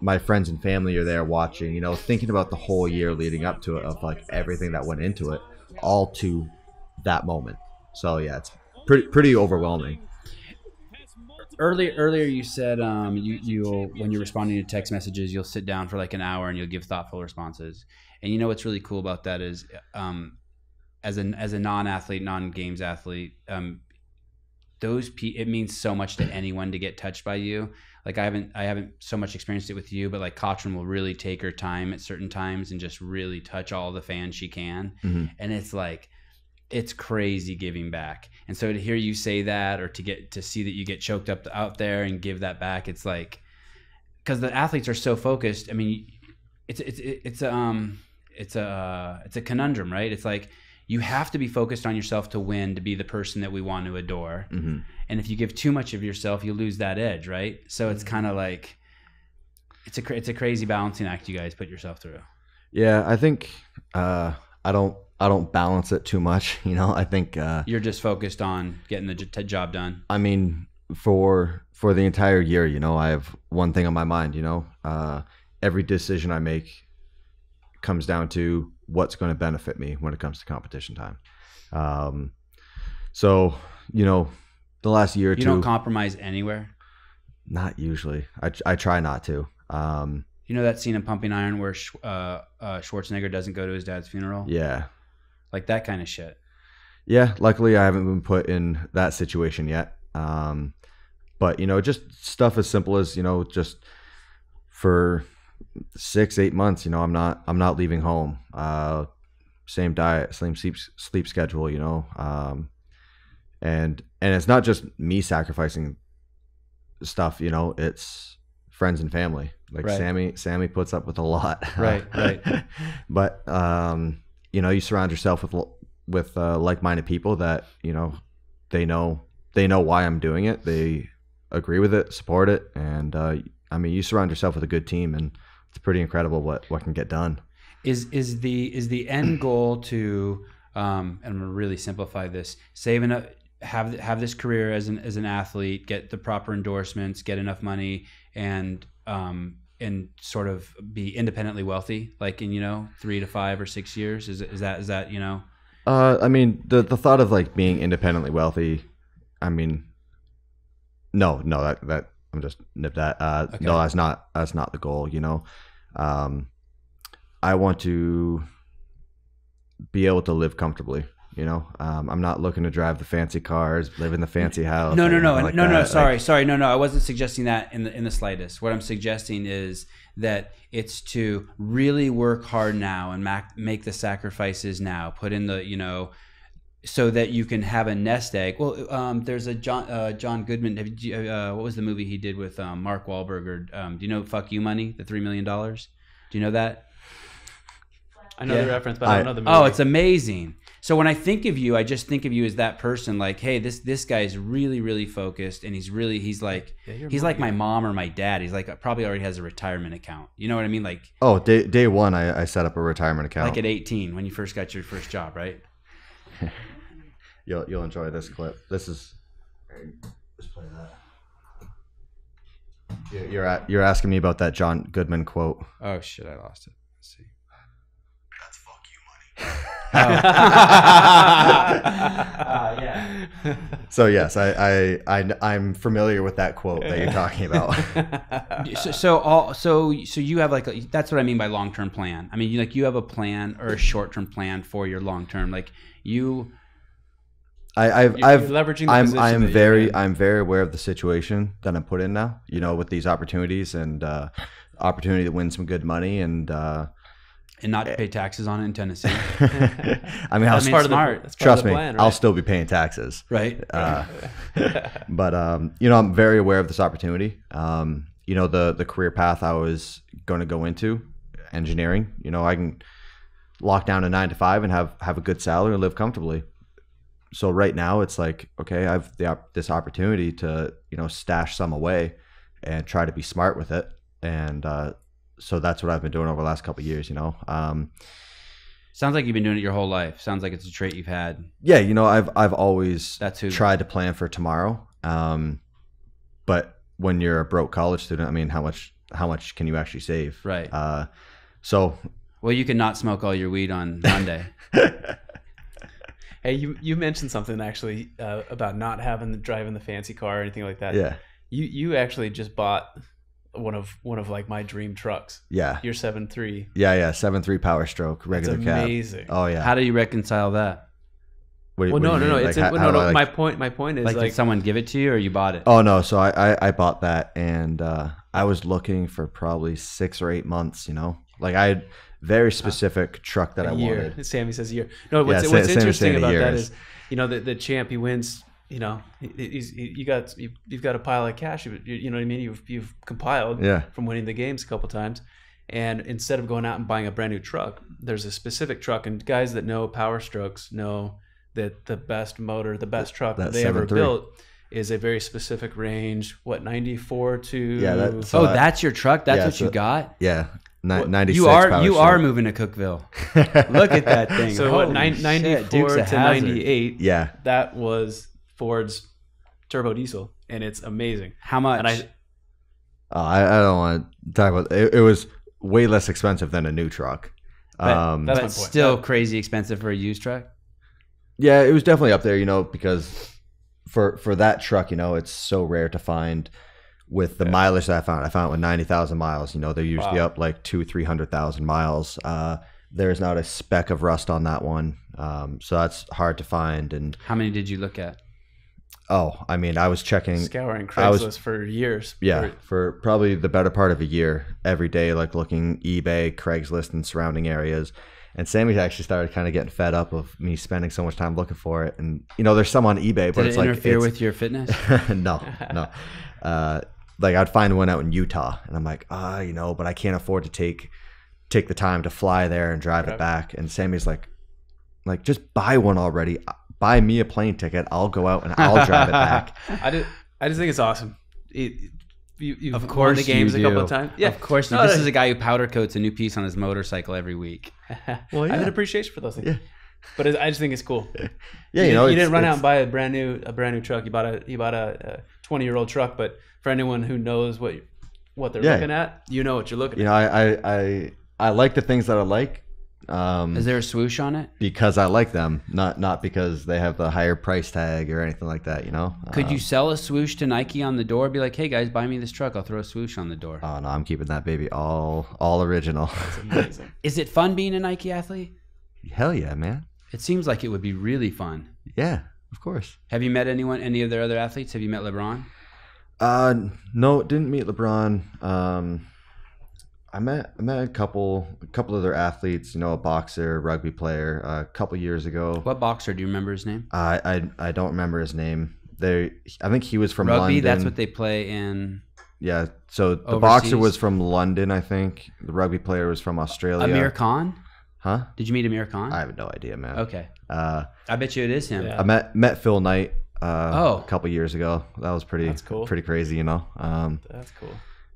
my friends and family are there watching, thinking about the whole year leading up to it, of like everything that went into it, all to that moment. So yeah, it's pretty overwhelming. Earlier you said you'll when you're responding to text messages, you'll sit down for like an hour and you'll give thoughtful responses. And what's really cool about that is as a non-athlete, non-games athlete, it means so much to anyone to get touched by you. Like I haven't so much experienced it with you, but like Katrin will really take her time at certain times and just really touch all the fans she can. Mm-hmm. And it's like, it's crazy giving back. And so to hear you say that, or to see that you get choked up out there and give that back, it's like, because the athletes are so focused. I mean, it's a conundrum, right? It's like, you have to be focused on yourself to win, to be the person that we want to adore. Mm-hmm. And if you give too much of yourself, you lose that edge, right? So it's kind of like, it's a crazy balancing act you guys put yourself through. Yeah, I think I don't balance it too much. I think you're just focused on getting the job done. I mean, for the entire year, I have one thing on my mind. Every decision I make comes down to what's going to benefit me when it comes to competition time. So, the last year or two. You don't compromise anywhere? Not usually. I try not to. That scene in Pumping Iron where Schwarzenegger doesn't go to his dad's funeral? Yeah. Like that kind of shit. Yeah. Luckily, I haven't been put in that situation yet. But, just stuff as simple as, just for 6-8 months, I'm not leaving home. Same diet, same sleep schedule, and it's not just me sacrificing stuff, it's friends and family. Like Sammy puts up with a lot. Right. But you surround yourself with like-minded people that they know why I'm doing it. They agree with it, support it, and you surround yourself with a good team, and it's pretty incredible what can get done. Is the end goal to and I'm gonna really simplify this, save enough, have this career as an athlete, get the proper endorsements, get enough money, and sort of be independently wealthy, like in 3 to 5 or 6 years? Is that the thought of like being independently wealthy, no, that I'm just nip that. Okay. No, that's not the goal. I want to be able to live comfortably. I'm not looking to drive the fancy cars, live in the fancy house. No. Sorry. No. I wasn't suggesting that in the slightest. What I'm suggesting is that it's to really work hard now and make the sacrifices now. Put in the so that you can have a nest egg. Well, there's a John Goodman. What was the movie he did with Mark Wahlberg? Do you know Fuck You Money, the $3 Million? Do you know that? I know the reference, but I don't know the movie. Oh, it's amazing. So when I think of you, I just think of you as that person. Like, hey, this guy is really, really focused, and he's like my mom or my dad. He's like probably already has a retirement account. You know what I mean? Like, day one, I set up a retirement account. Like at 18 when you first got your first job, right? You'll enjoy this clip. This is. Just play that. You're asking me about that John Goodman quote. Oh shit, I lost it. Let's see. That's fuck you money. Yeah. So yes, I'm familiar with that quote that you're talking about. So you have that's what I mean by long-term plan. I mean, you have a plan or a short-term plan for your long-term. Like you. I've leveraging the I'm very aware of the situation that I'm put in now, with these opportunities and opportunity to win some good money and not pay taxes on it in Tennessee. That's part of trust me, plan, right? I'll still be paying taxes. Right. But I'm very aware of this opportunity. The career path I was going to go into, engineering, I can lock down a 9 to 5 and have a good salary and live comfortably. So right now it's like, okay, I have this opportunity to, stash some away and try to be smart with it. And so that's what I've been doing over the last couple of years, Sounds like you've been doing it your whole life. Sounds like it's a trait you've had. Yeah, I've always tried to plan for tomorrow. But when you're a broke college student, how much can you actually save? Right. Well, you can not smoke all your weed on Monday. Hey, you mentioned something actually about not driving the fancy car or anything like that. Yeah. You actually just bought one of like my dream trucks. Yeah. Your 7.3. Yeah. 7.3 Power Stroke regular cab. That's amazing. Oh yeah. How do you reconcile that? No. My point is did someone give it to you or you bought it? Oh no, so I bought that and I was looking for probably 6 or 8 months. Like I had very specific truck that I wanted. Sammy says a year. No, what's interesting about that is, the champ, he wins. You've got a pile of cash. You know what I mean? You've compiled from winning the games a couple times, and instead of going out and buying a brand new truck, there's a specific truck. And guys that know Power Strokes know that the best motor, the best truck that they ever built is a very specific range. 94 to that's your truck. That's what you got. Yeah. 96 you are moving to Cookeville. Look at that thing. So 94 to 98. Yeah, that was Ford's turbo diesel, and it's amazing. How much? And I don't want to talk about it. It was way less expensive than a new truck. That's my point. Still crazy expensive for a used truck. Yeah, it was definitely up there. Because for that truck, it's so rare to find. With the mileage that I found it with 90,000 miles. They're usually up like 200,000-300,000 miles. There's not a speck of rust on that one, so that's hard to find. And how many did you look at? Oh, I mean, I was checking, scouring Craigslist for years. Yeah, for probably the better part of a year, every day, like looking eBay, Craigslist, and surrounding areas. And Sammy actually started kind of getting fed up of me spending so much time looking for it. And there's some on eBay, but Did it's it like interfere with your fitness? no. Like I'd find one out in Utah, and I'm like, but I can't afford to take the time to fly there and drive it back. And Sammy's like, just buy one already. Buy me a plane ticket. I'll go out and I'll drive it back. I just think it's awesome. You've of course won the games you a couple do. of times. Yeah, of course. This is a guy who powder coats a new piece on his motorcycle every week. Well, I have an appreciation for those things. Yeah. But I just think it's cool. Yeah, you didn't run out and buy a brand new truck. You bought a 20-year-old truck. But for anyone who knows what they're looking at, you know what you're looking at. I like the things that I like. Is there a swoosh on it? Because I like them, not because they have the higher price tag or anything like that. Could you sell a swoosh to Nike on the door? Be like, hey guys, buy me this truck. I'll throw a swoosh on the door. Oh no, I'm keeping that baby all original. That's amazing. Is it fun being a Nike athlete? Hell yeah, man. It seems like it would be really fun. Yeah, of course. Have you met any of their other athletes? Have you met LeBron? No, didn't meet LeBron. I met a couple of their athletes, a boxer, rugby player, a couple years ago. What boxer? Do you remember his name? I don't remember his name. I think he was from rugby. London. That's what they play in. Yeah. So the overseas. Boxer was from London, I think. The rugby player was from Australia. Amir Khan? Huh? Did you meet Amir Khan? I have no idea, man. Okay. I bet you it is him. Yeah. I met Phil Knight a couple years ago. That was That's cool. pretty crazy, That's cool.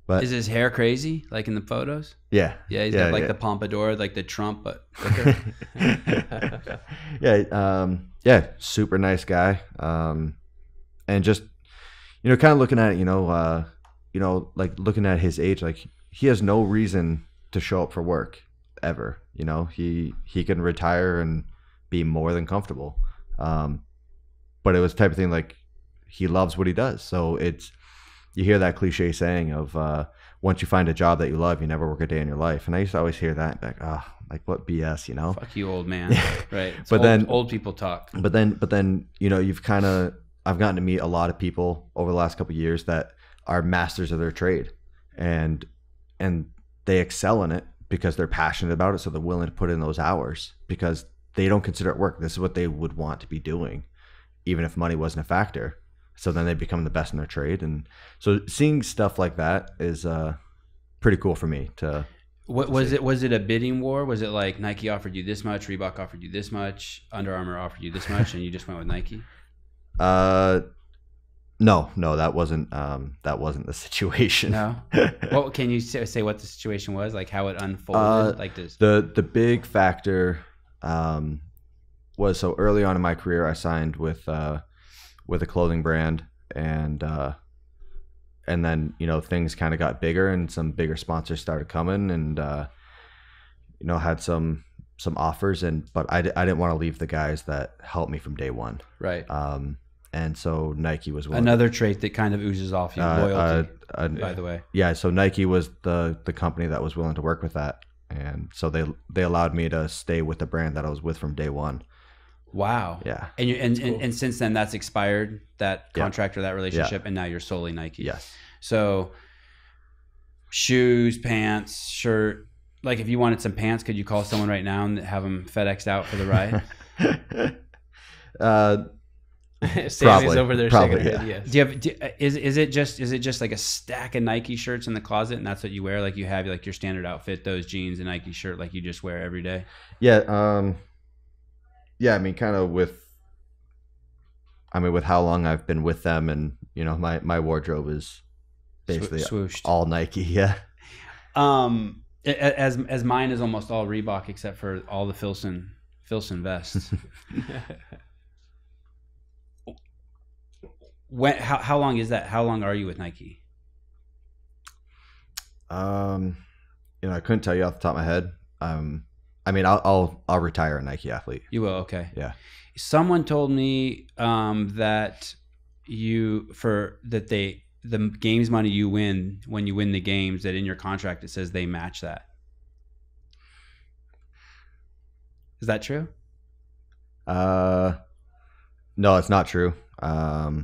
But is his hair crazy, like in the photos? Yeah. Yeah, he's got like the pompadour, like the Trump, but thicker. Yeah, super nice guy. And just kind of looking at it, like looking at his age, like he has no reason to show up for work ever. He can retire and be more than comfortable. But it was the type of thing like he loves what he does. So you hear that cliche saying of once you find a job that you love, you never work a day in your life. And I used to always hear that, like what BS, Fuck you, old man. Right. It's But then old people talk. But then I've gotten to meet a lot of people over the last couple of years that are masters of their trade, and they excel in it because they're passionate about it. So they're willing to put in those hours because they don't consider it work. This is what they would want to be doing, even if money wasn't a factor. So then they become the best in their trade. And so seeing stuff like that is pretty cool for me to. What was it? Was it a bidding war? Was it like Nike offered you this much, Reebok offered you this much, Under Armour offered you this much, and you just went with Nike? No, that wasn't the situation. No. What can you say? What the situation was? Like how it unfolded? Like this. The big factor was so early on in my career, I signed with a clothing brand, and then things kind of got bigger and some bigger sponsors started coming, and had some offers, but I didn't want to leave the guys that helped me from day one. Right. And so Nike was one. Another trait that kind of oozes off you, loyalty. By the way. Yeah. So Nike was the company that was willing to work with that, and so they allowed me to stay with the brand that I was with from day one. Wow. Yeah. And since then that's expired, that contract or that relationship, and now you're solely Nike. Yes. So shoes, pants, shirt. Like if you wanted some pants, could you call someone right now and have them FedExed out for the ride? Sammy's over there shaking her head. Yes. Is it just like a stack of Nike shirts in the closet, and that's what you wear? Like you have like your standard outfit, those jeans and Nike shirt, like you just wear every day? Yeah. Yeah, I mean, kind of with how long I've been with them, and my wardrobe is basically swooshed. All Nike. Yeah. As mine is almost all Reebok except for all the Filson vests. How long is that? How long are you with Nike? I couldn't tell you off the top of my head. I mean, I'll retire a Nike athlete. You will, okay. Yeah. Someone told me that the games money you win when you win the games, that in your contract it says they match that. Is that true? No, it's not true. I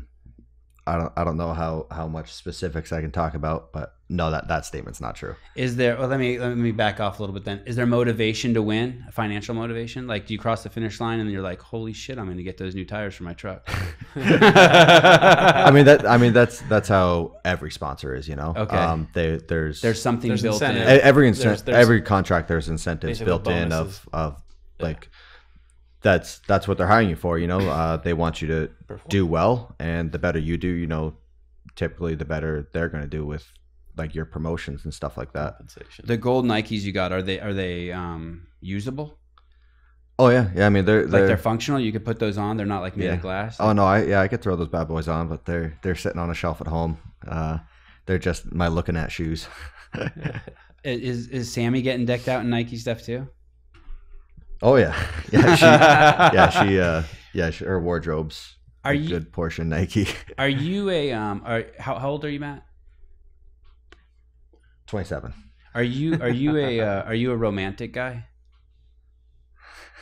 don't know how much specifics I can talk about, but no, that statement's not true. Is there? Well, let me back off a little bit. Then, is there motivation to win? Financial motivation? Like, do you cross the finish line and you're like, "Holy shit, I'm going to get those new tires for my truck"? I mean that's how every sponsor is, you know. Okay. There's something built incentive. in. Every contract there's incentives built in of like that's what they're hiring you for, you know. They want you to do well, and the better you do, you know, typically the better they're going to do with like your promotions and stuff like that. The gold Nikes you got, are they usable? Oh yeah. I mean they're functional. You could put those on. They're not like made of glass. Oh no, I could throw those bad boys on, but they're sitting on a shelf at home. They're just my looking at shoes. Is Sammy getting decked out in Nike stuff too? Oh yeah, she her wardrobe's a good portion Nike. Are you how old are you, Matt? 27. Are you a romantic guy?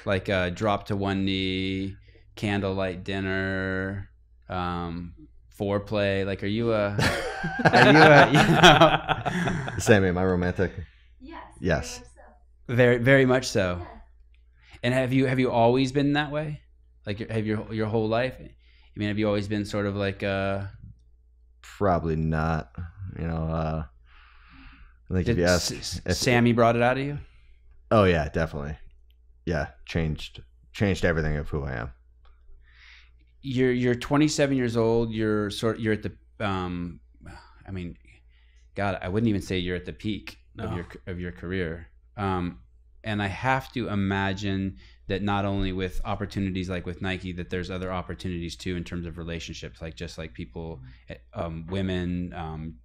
Like drop to one knee, candlelight dinner, foreplay. Like, are you a Sammy, am I romantic? Yes. Very, very much so. Yeah. And have you always been that way? Like, have your whole life? I mean, have you always been sort of like Probably not. You know, like if you ask, Sammy brought it out of you? Oh yeah, definitely. Yeah, changed everything of who I am. You're 27 years old. You're at the I mean, God, I wouldn't even say you're at the peak of your career. And I have to imagine that not only with opportunities like with Nike, that there's other opportunities too in terms of relationships, like just like people, women,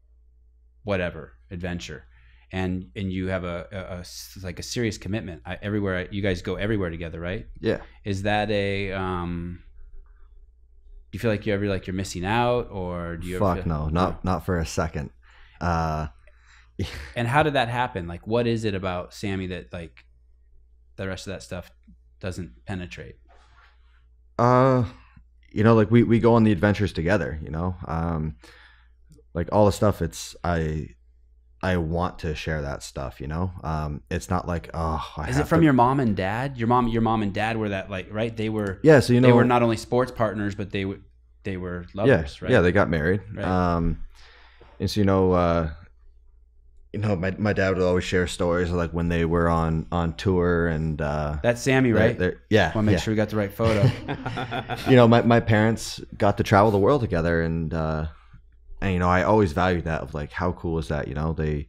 whatever, adventure. And you have a serious commitment everywhere. You guys go everywhere together, right? Yeah. Is that do you feel like you're missing out, or do you? Not for a second. And how did that happen? Like, what is it about Sammy that like the rest of that stuff doesn't penetrate? You know, like we go on the adventures together, you know. Like all the stuff, I want to share that stuff, you know. It's not like Is it from your mom and dad? Your mom and dad were that, like, right? They were so you know, they were not only sports partners, but they were lovers, right? Yeah, they got married. Right. And so you know, my dad would always share stories of like when they were on tour, and that's Sammy, right? Yeah. Want to make sure we got the right photo. You know, my parents got to travel the world together, and you know, I always valued that, of like, how cool is that? You know, they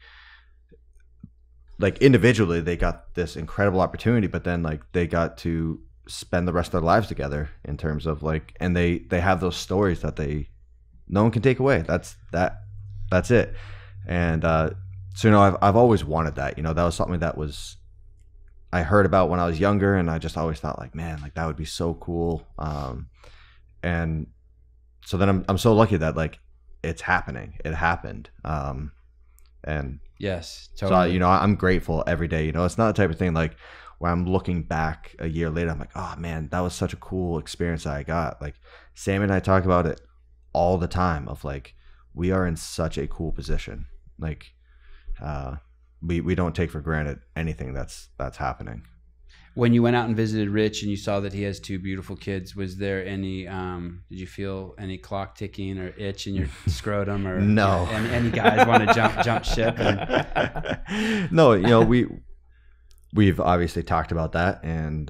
like individually they got this incredible opportunity, but then like they got to spend the rest of their lives together in terms of like, and they have those stories that no one can take away. That's it. And so, you know, I've always wanted that. You know, that was something that I heard about when I was younger, and I just always thought like, man, like that would be so cool. And so then I'm so lucky that like it's happening. It happened. And yes, totally. So, you know, I'm grateful every day. You know, it's not the type of thing like where I'm looking back a year later, I'm like, oh man, that was such a cool experience that I got. Like Sam and I talk about it all the time of like, we are in such a cool position. Like, we don't take for granted anything that's happening. When you went out and visited Rich and you saw that he has two beautiful kids, was there any did you feel any clock ticking or itch in your scrotum, or no? Any guys want to jump ship? No, you know, we've obviously talked about that, and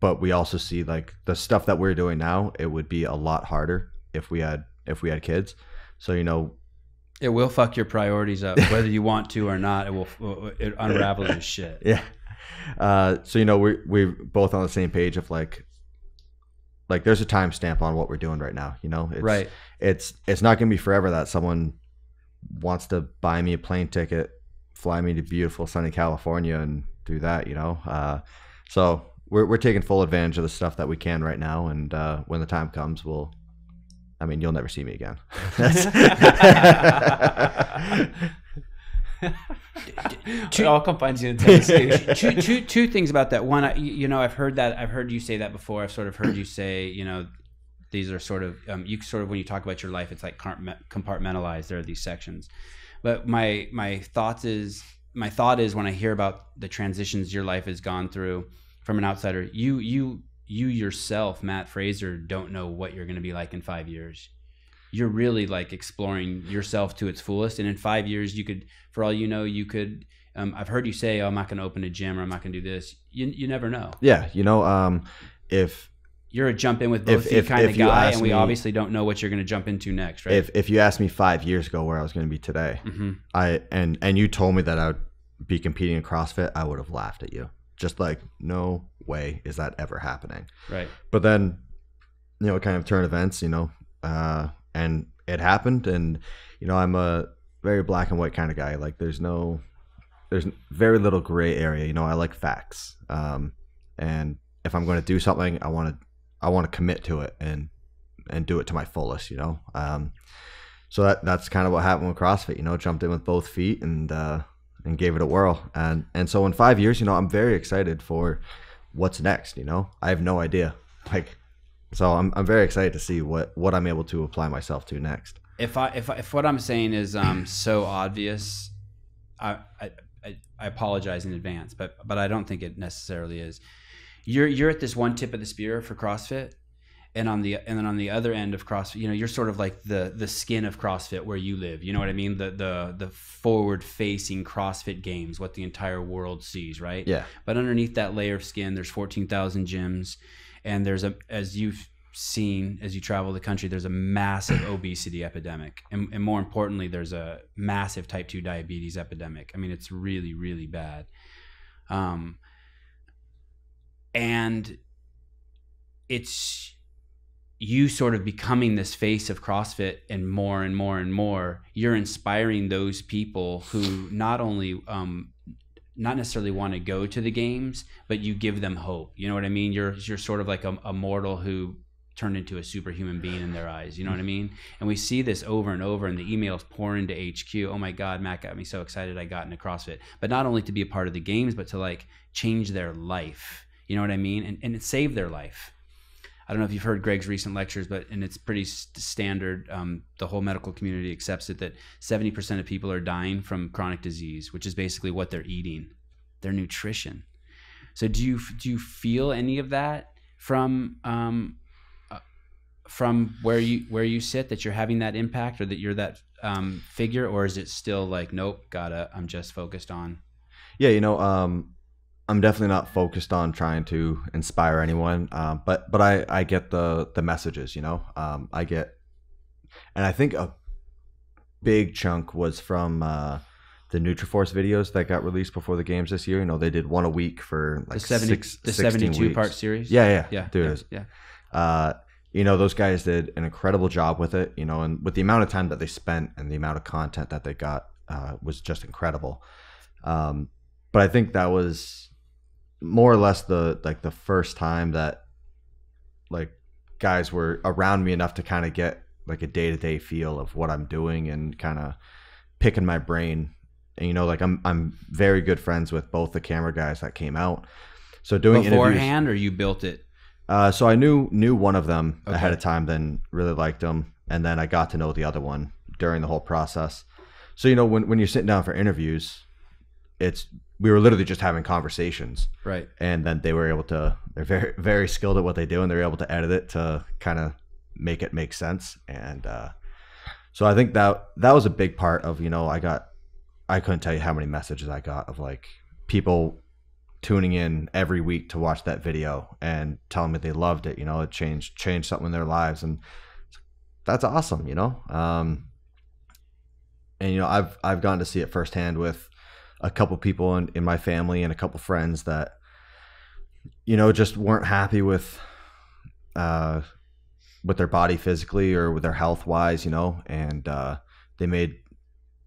but we also see like the stuff that we're doing now, it would be a lot harder if we had kids. So, you know, it will fuck your priorities up, whether you want to or not. It unravels your shit. Yeah. So, you know, we're both on the same page of like there's a timestamp on what we're doing right now. You know, right. It's not going to be forever that someone wants to buy me a plane ticket, fly me to beautiful sunny California, and do that. You know, so we're taking full advantage of the stuff that we can right now, and when the time comes, you'll never see me again. It all combines you in Tennessee. Two things about that. One, I've heard you say that before. I've sort of heard you say, you know, these are sort of you sort of, when you talk about your life, it's like compartmentalized. There are these sections. But my thought is when I hear about the transitions your life has gone through from an outsider, you yourself, Matt Fraser, don't know what you're going to be like in 5 years. You're really like exploring yourself to its fullest. And in 5 years, you could, for all you know, you could, I've heard you say, oh, I'm not going to open a gym, or I'm not going to do this. You never know. Yeah. You know, if you're a jump in with both feet kind of guy, and we obviously don't know what you're going to jump into next, right? If you asked me 5 years ago where I was going to be today, and you told me that I would be competing in CrossFit, I would have laughed at you. Just like, no way is that ever happening. Right. But then, you know, kind of turn events, you know, and it happened. And, you know, I'm a very black and white kind of guy. Like there's very little gray area. You know, I like facts. And if I'm going to do something, I want to commit to it and do it to my fullest, you know? So that's kind of what happened with CrossFit, you know, jumped in with both feet and gave it a whirl. And so in 5 years, you know, I'm very excited for what's next, you know? I have no idea. Like, so I'm very excited to see what I'm able to apply myself to next. If what I'm saying is so obvious, I apologize in advance, but I don't think it necessarily is. You're at this one tip of the spear for CrossFit, and then on the other end of CrossFit, you know, you're sort of like the skin of CrossFit where you live. You know what I mean? The forward facing CrossFit games, what the entire world sees, right? Yeah. But underneath that layer of skin, there's 14,000 gyms, and there's as you've seen as you travel the country, there's a massive obesity epidemic, and more importantly, there's a massive type 2 diabetes epidemic. I mean, it's really, really bad. And it's you sort of becoming this face of CrossFit, and more and more and more, you're inspiring those people who not only not necessarily want to go to the games, but you give them hope. You know what I mean? You're sort of like a mortal who turned into a superhuman being in their eyes. You know what I mean? And we see this over and over, and the emails pour into HQ. Oh my God, Matt got me so excited I got into CrossFit. But not only to be a part of the games, but to like change their life. You know what I mean? And it saved their life. I don't know if you've heard Greg's recent lectures, and it's pretty standard. The whole medical community accepts it, that 70% of people are dying from chronic disease, which is basically what they're eating, their nutrition. So do you feel any of that from where you sit, that you're having that impact, or that you're that figure, or is it still like, nope, I'm just focused on? Yeah, you know, I'm definitely not focused on trying to inspire anyone, but I get the messages, you know. I get, and I think a big chunk was from the Nutriforce videos that got released before the games this year. You know, they did one a week for like the 72-part series. Yeah, dude. Yeah. You know, those guys did an incredible job with it. You know, and with the amount of time that they spent and the amount of content that they got was just incredible. But I think that was more or less the first time that like guys were around me enough to kind of get like a day-to-day feel of what I'm doing and kind of picking my brain. And you know, like I'm very good friends with both the camera guys that came out. So doing beforehand, or you built it? So I knew one of them ahead of time, then really liked them, and then I got to know the other one during the whole process. So you know, when you're sitting down for interviews, we were literally just having conversations, right? And then they're very, very skilled at what they do, and they're able to edit it to kind of make it make sense. And so I think that was a big part of, you know, I couldn't tell you how many messages I got of like people tuning in every week to watch that video and telling me they loved it. You know, it changed something in their lives, and that's awesome, you know. And you know, I've gotten to see it firsthand with a couple people in my family and a couple friends that, you know, just weren't happy with their body physically or with their health wise, you know, and they made,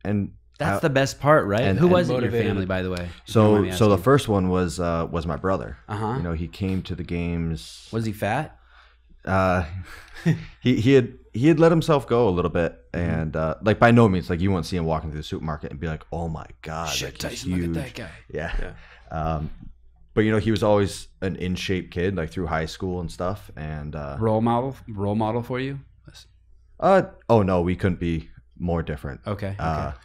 and that's the best part, right? Who was it in your family, by the way? So the first one was my brother. You know, he came to the games. Was he fat? He had let himself go a little bit, and like by no means, like you won't see him walking through the supermarket and be like, oh my God, shit, Tyson, look at that guy. Yeah. but you know, he was always an in shape kid, like through high school and stuff. And role model for you? Oh no, we couldn't be more different. Okay.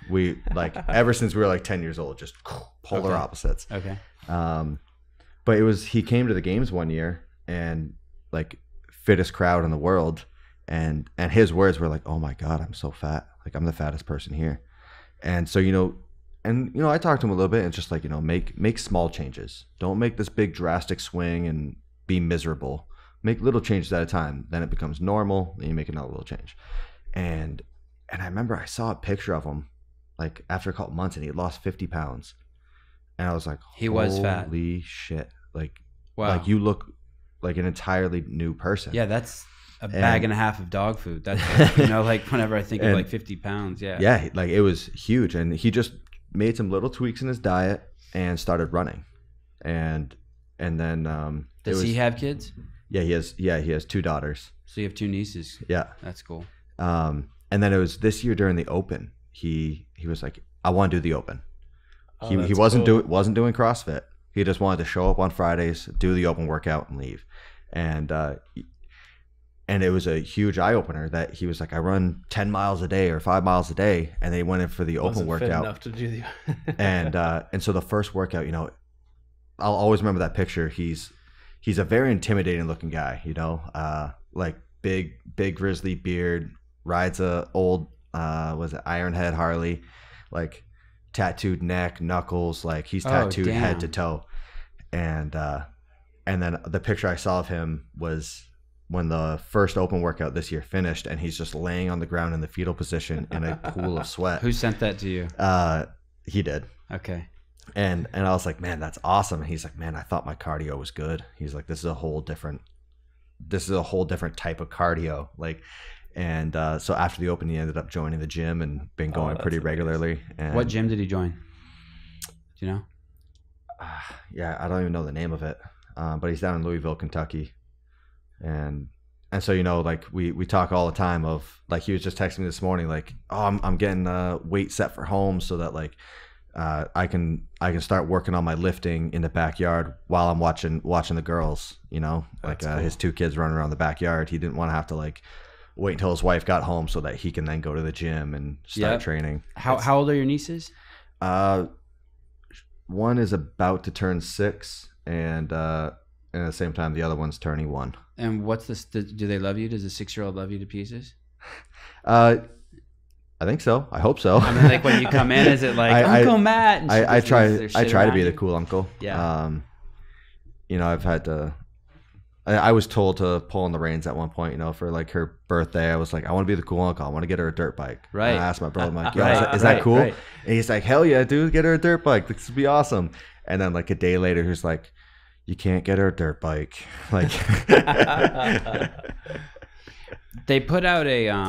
We like ever since we were like 10 years old, just polar opposites. Okay. But he came to the games one year and like fittest crowd in the world, and his words were like, "Oh my God, I'm so fat. Like I'm the fattest person here." And so, you know, I talked to him a little bit and just like, you know, make small changes. Don't make this big drastic swing and be miserable. Make little changes at a time. Then it becomes normal. Then you make another little change. And I remember I saw a picture of him like after a couple months, and he had lost 50 pounds. And I was like, he was fat. Holy shit. Like, wow. Like you look like an entirely new person. Yeah, that's a bag and a half of dog food. That's, you know, like whenever I think of like 50 pounds. Yeah. Yeah, like it was huge. And he just made some little tweaks in his diet and started running. And then does he have kids? Yeah, he has 2 daughters. So you have 2 nieces. Yeah. That's cool. And then it was this year during the Open. He was like, I want to do the Open. He wasn't doing CrossFit. He just wanted to show up on Fridays, do the Open workout, and leave. And it was a huge eye opener that he was like, I run 10 miles a day or 5 miles a day, and they went in for the Open workout. Fit enough to do the and so the first workout, you know, I'll always remember that picture. He's a very intimidating looking guy, you know, like big grizzly beard, rides a old Ironhead Harley, like tattooed neck, knuckles, like he's tattooed head to toe. And then the picture I saw of him was when the first Open workout this year finished, and he's just laying on the ground in the fetal position in a pool of sweat. Who sent that to you? He did. Okay. And I was like, man, that's awesome. And he's like, man, I thought my cardio was good. He's like, this is a whole different type of cardio. Like, and so after the Open, he ended up joining the gym and been going pretty regularly. And what gym did he join? Do you know? Yeah, I don't even know the name of it. But he's down in Louisville, Kentucky. And so, you know, like we talk all the time of like, he was just texting me this morning, like, oh, I'm getting weight set for home so that like I can start working on my lifting in the backyard while I'm watching the girls, you know, like cool. His 2 kids running around the backyard. He didn't want to have to like wait until his wife got home so that he can then go to the gym and start training. How old are your nieces? One is about to turn 6, and at the same time the other one's turning 1. And what's this? Do they love you? Does the 6-year-old love you to pieces? I think so. I hope so. I mean, like when you come in, is it like Uncle Matt? And I try to be the cool uncle. Yeah. You know, I've had to. I was told to pull in the reins at one point. You know, for like her birthday, I was like, I want to be the cool uncle. I want to get her a dirt bike. Right. And I asked my brother, I'm like, yo, is that cool? Right. And he's like, hell yeah, dude, get her a dirt bike. This would be awesome. And then like a day later, he's like, you can't get her a dirt bike. Like, they put out a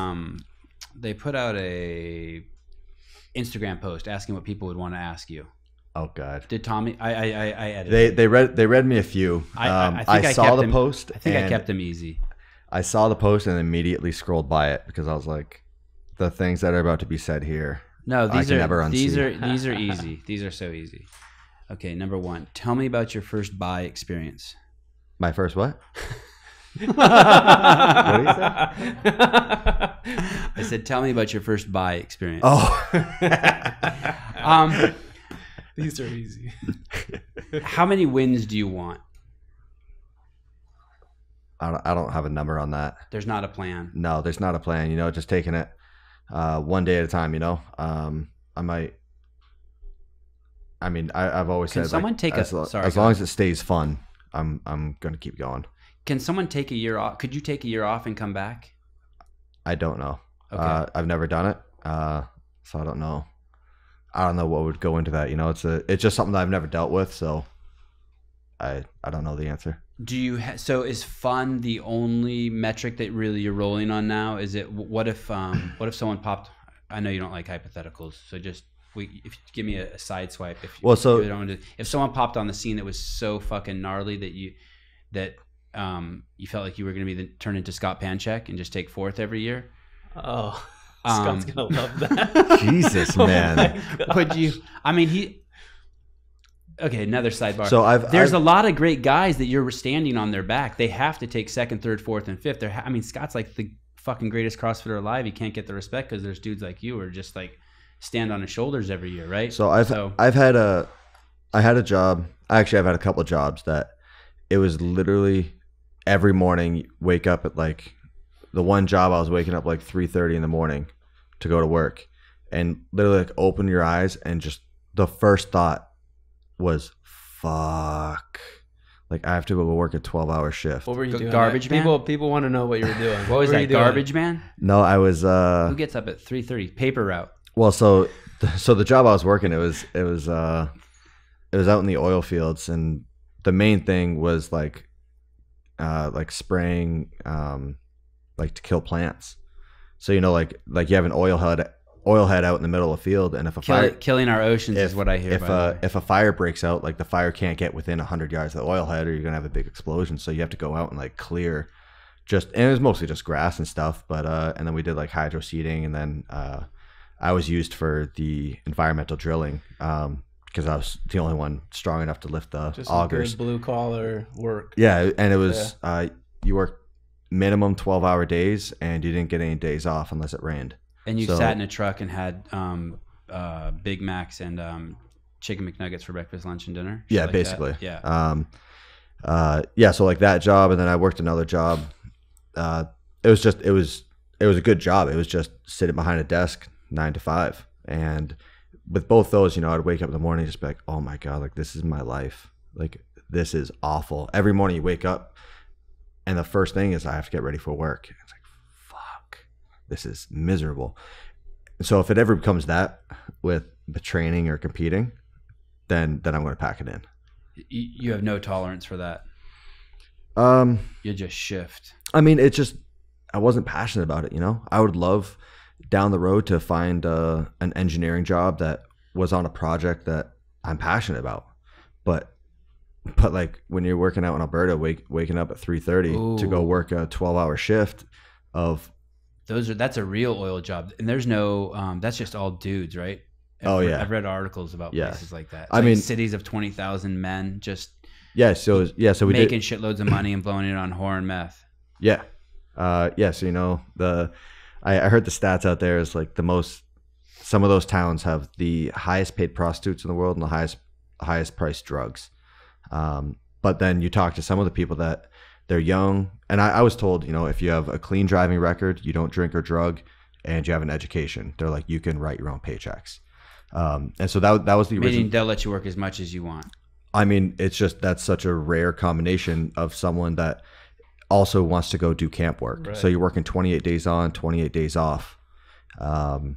Instagram post asking what people would want to ask you. Oh God! Did Tommy? I edited. They read me a few. I saw the post. I think I kept them easy. I saw the post and immediately scrolled by it because I was like, the things that are about to be said here. No, these are easy. These are so easy. Okay, number 1. Tell me about your first bi experience. My first what? What did you say? I said, tell me about your first bi experience. Oh. These are easy. How many wins do you want? I don't have a number on that. There's not a plan. No, there's not a plan. You know, just taking it one day at a time. You know, I've always said, someone take as long as it stays fun, I'm gonna keep going. Can someone take a year off? Could you take a year off and come back? I don't know. Okay. I've never done it, so I don't know. I don't know what would go into that. You know, it's just something that I've never dealt with, so I don't know the answer. Do you so is fun the only metric that really you're rolling on now? Is it what if someone popped? I know you don't like hypotheticals, so just if you give me a side swipe. If someone popped on the scene that was so fucking gnarly that you felt like you were going to be turned into Scott Panchek and just take 4th every year. Oh, Scott's gonna love that. Jesus, man. Would you? I mean, okay, another sidebar. So there's a lot of great guys that you're standing on their back. They have to take second, third, fourth, and fifth. I mean, Scott's like the fucking greatest CrossFitter alive. He can't get the respect because there's dudes like you who are just like stand on his shoulders every year, right? So I had a job. Actually, I've had a couple of jobs that it was literally every morning wake up at like the one job I was waking up like 3:30 in the morning to go to work, and literally like open your eyes and just the first thought was fuck. Like I have to go work a 12-hour shift. What were you doing? Garbage man? People want to know what you were doing. What was that? Garbage man? No, I was Who gets up at 3:30? Paper route. well, so the job I was working, it was out in the oil fields, and the main thing was like spraying like to kill plants. So like you have an oil head out in the middle of the field, and if a fire Killing our oceans is what I hear. If a fire breaks out, like the fire can't get within 100 yards of the oil head, or you're gonna have a big explosion. So you have to go out and like clear, and it was mostly just grass and stuff. But and then we did like hydro seeding, and then I was used for the environmental drilling because I was the only one strong enough to lift the Just augers. blue collar work. Yeah, and it was you work minimum 12-hour days, and you didn't get any days off unless it rained. And you sat in a truck and had Big Macs and chicken McNuggets for breakfast, lunch, and dinner. Yeah, like basically. That? Yeah. So like that job, and then I worked another job. It was a good job. It was just sitting behind a desk 9 to 5, and with both those, I'd wake up in the morning and just be like, oh my god, like this is my life. Like this is awful. Every morning you wake up, and the first thing is I have to get ready for work. It's like, fuck, this is miserable. And so if it ever becomes that with the training or competing, then I'm going to pack it in. You have no tolerance for that. You just shift. I mean, it's just I wasn't passionate about it. I would love down the road to find an engineering job that was on a project that I'm passionate about, but like when you're working out in Alberta, waking up at 3:30 to go work a 12-hour shift of that's a real oil job, and there's no that's just all dudes, right? I've read articles about places like that. I mean, cities of 20,000 men just so we making shitloads of money and blowing it on whore and meth. So I heard the stats out there is like some of those towns have the highest paid prostitutes in the world and the highest priced drugs. But then you talk to some of the people that they're young, and I was told, if you have a clean driving record, you don't drink or drug, and you have an education, they're like, you can write your own paychecks. And so that was the original. Meaning they'll let you work as much as you want. I mean, it's just that's such a rare combination of someone that also wants to go do camp work. Right. So you're working 28 days on, 28 days off. And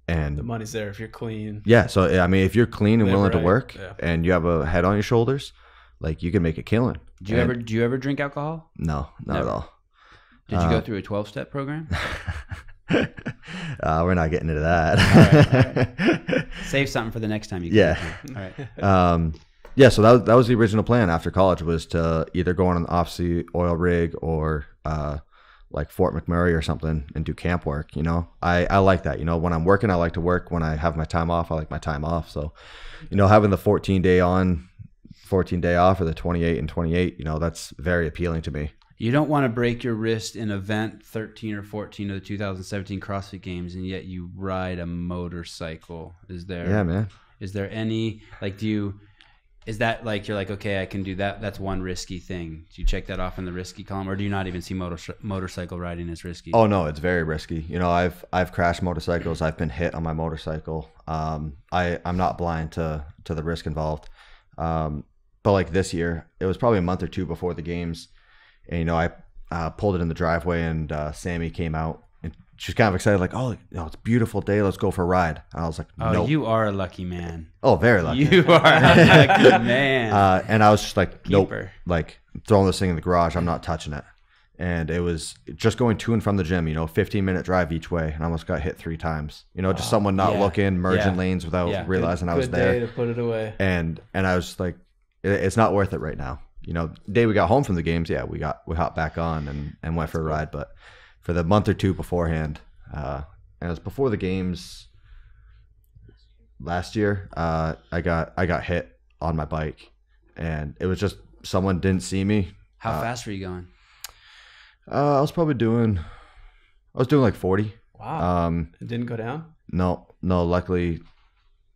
the money's there if you're clean. Yeah. So, I mean, if you're clean and willing to work and you have a head on your shoulders, like you can make a killing. Do you ever drink alcohol? No, not at all. Did you go through a 12-step program? We're not getting into that. All right. Save something for the next time you go. Yeah. All right. So that was the original plan after college, was to either go on an off-sea oil rig or like Fort McMurray or something and do camp work. I like that. When I'm working, I like to work. When I have my time off, I like my time off. So, having the 14-day on, 14-day off, or the 28 and 28, that's very appealing to me. You don't want to break your wrist in event 13 or 14 of the 2017 CrossFit Games, and yet you ride a motorcycle. Is there? Yeah, man. Is there any is that like you're like, okay, I can do that? That's one risky thing. Do you check that off in the risky column, or do you not even see motorcycle riding as risky? Oh no, it's very risky. I've crashed motorcycles. I've been hit on my motorcycle. I'm not blind to the risk involved. But like this year, it was probably a month or two before the games, and I pulled it in the driveway, and Sammy came out. She's kind of excited, like, oh, it's a beautiful day. Let's go for a ride. And I was like, no. Oh, you are a lucky man. Oh, very lucky. You are a lucky man. And I was just like, nope. Keeper. Like, throwing this thing in the garage. I'm not touching it. And it was just going to and from the gym, 15-minute drive each way. And I almost got hit 3 times. Just someone not looking, merging lanes without realizing I was there. Good day to put it away. And I was just like, it's not worth it right now. The day we got home from the games, we hopped back on and went for a ride. But for the month or two beforehand, and it was before the games last year, I got hit on my bike, and it was just someone didn't see me. How fast were you going? I was doing like 40. Wow. It didn't go down? No, luckily,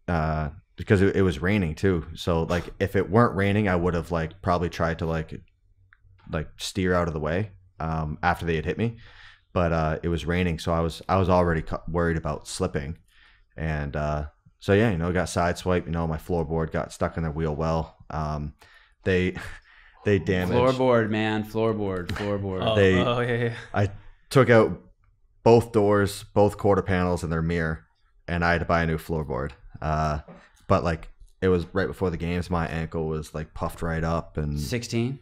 because it was raining too. So like if it weren't raining, I would have like probably tried to like steer out of the way after they had hit me. But it was raining, so I was already worried about slipping. And so yeah, got sideswiped. My floorboard got stuck in their wheel well. They damaged floorboard, man, floorboard. Yeah. I took out both doors, both quarter panels, and their mirror, and I had to buy a new floorboard. But like it was right before the games, my ankle was like puffed right up, and 16.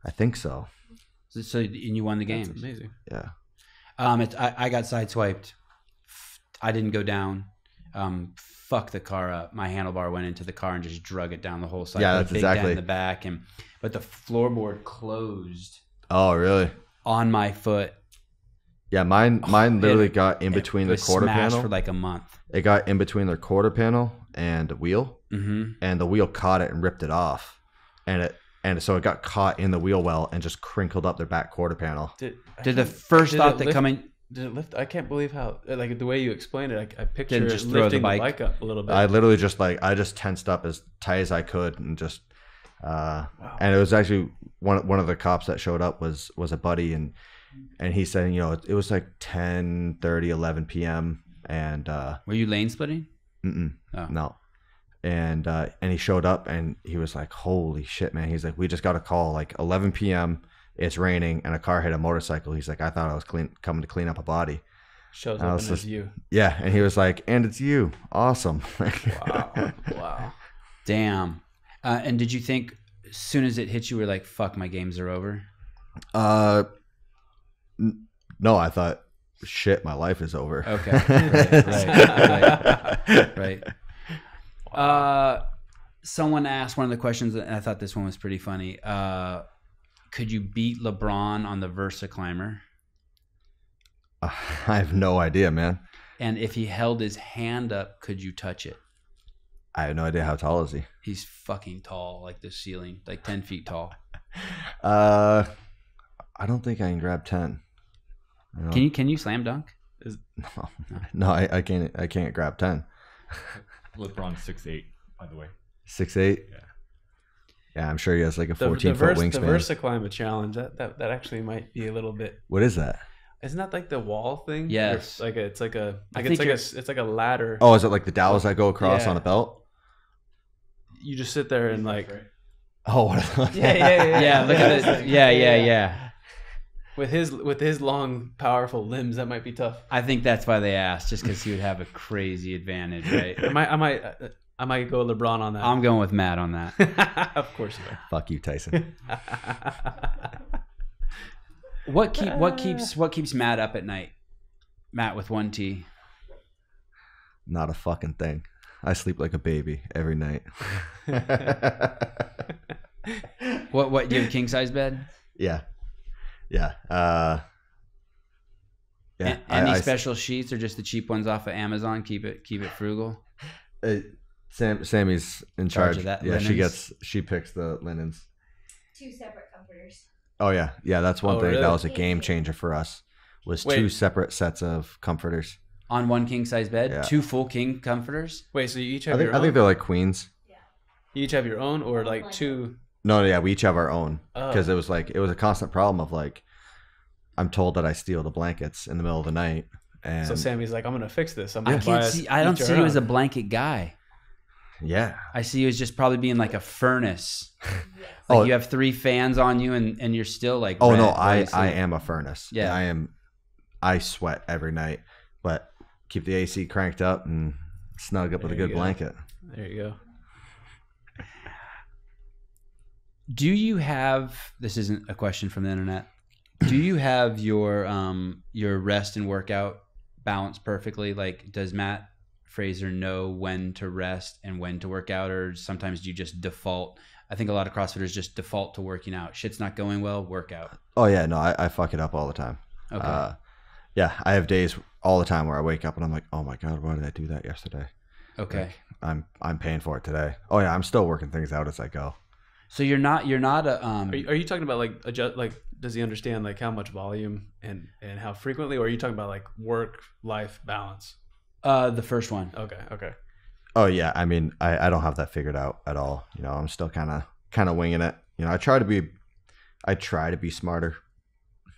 I think so. So and you won the games. That's amazing. Yeah. I got sideswiped. I didn't go down. Fuck the car up. My handlebar went into the car and just drug it down the whole side. Yeah, that's big dent exactly. in the back, but the floorboard closed Oh, really? on my foot. Yeah, mine literally got in between It the was quarter smashed panel. for like a month. It got in between their quarter panel and the wheel, Mm-hmm. and the wheel caught it and ripped it off, and so it got caught in the wheel well and just crinkled up their back quarter panel. Did the first thought that coming? Did it lift? I can't believe how like the way you explained it. I picture Didn't it just throw the lifting the bike. bike up a little bit. I literally just I just tensed up as tight as I could and just and it was actually one of the cops that showed up was a buddy, and he said it was like 10:30, 11 p.m. and Were you lane splitting? no, and he showed up and he was like, holy shit, man. He's like, we just got a call like 11 p.m. It's raining and a car hit a motorcycle. He's like, I thought I was coming to clean up a body. Shows up and it's you. Yeah, and he was like, and it's you. Awesome. Wow. Damn. And did you think as soon as it hit you, were like, fuck, my games are over? No, I thought, shit, my life is over. Okay. Right. Someone asked one of the questions, and I thought this one was pretty funny. Could you beat LeBron on the Versa climber? I have no idea, man. And if he held his hand up, could you touch it? I have no idea. How tall is he? He's fucking tall, like the ceiling, like 10 feet tall. I don't think I can grab 10. Can you slam dunk? No, I can't grab 10. LeBron's 6'8", by the way. 6'8"? Yeah, I'm sure he has like a 14-foot wingspan. The Versa Climate Challenge, that actually might be a little bit. What is that? Isn't that like the wall thing? Yes. It's like a ladder. Oh, is it like the dowels that go across on a belt? You just sit there and like. Oh, what? Yeah. Look at this. Yeah. With his long, powerful limbs, that might be tough. I think that's why they asked, just because he would have a crazy advantage, right? I might go LeBron on that. I'm going with Matt on that. Of course you are. Fuck you, Tyson. What keeps Matt up at night? Matt with 1 T. Not a fucking thing. I sleep like a baby every night. What do you have a king size bed? Yeah. Any special sheets or just the cheap ones off of Amazon? Keep it frugal. Sammy's in charge of that. Yeah, linens? she picks the linens. 2 separate comforters. Oh yeah, that's one thing really? that was a game changer for us. Was 2 separate sets of comforters on 1 king size bed. Yeah. 2 full king comforters. Wait, so you each have your own? I think they're like queens. You each have your own, or like 2? No, yeah, we each have our own because Oh. it was a constant problem of like, I'm told that I steal the blankets in the middle of the night, and So Sammy's like, I'm gonna fix this. I'm I gonna can't buy see. I don't each see our you as a own. blanket guy. yeah. I see you as just probably being like a furnace. Like you have 3 fans on you, and you're still like. Oh red, no, right? I am a furnace. Yeah. I sweat every night, but keep the AC cranked up and snug up with a There you good go. blanket. There you go. Do you have? This isn't a question from the internet. Do you have your rest and workout balanced perfectly? Like, does Matt Fraser know when to rest and when to work out, or sometimes do you just default? I think a lot of CrossFitters just default to working out. Shit's not going well, workout. Oh yeah, no, I fuck it up all the time. Okay. Yeah, I have days all the time where I wake up and I'm like, oh my god, why did I do that yesterday? Okay. Like, I'm paying for it today. Oh yeah, I'm still working things out as I go. So you're not a Are you talking about like adjust, like does he understand like how much volume and how frequently, or are you talking about like work life balance? the first one. Okay. Oh yeah, I mean, I don't have that figured out at all. You know, I'm still kind of winging it. You know, I try to be smarter,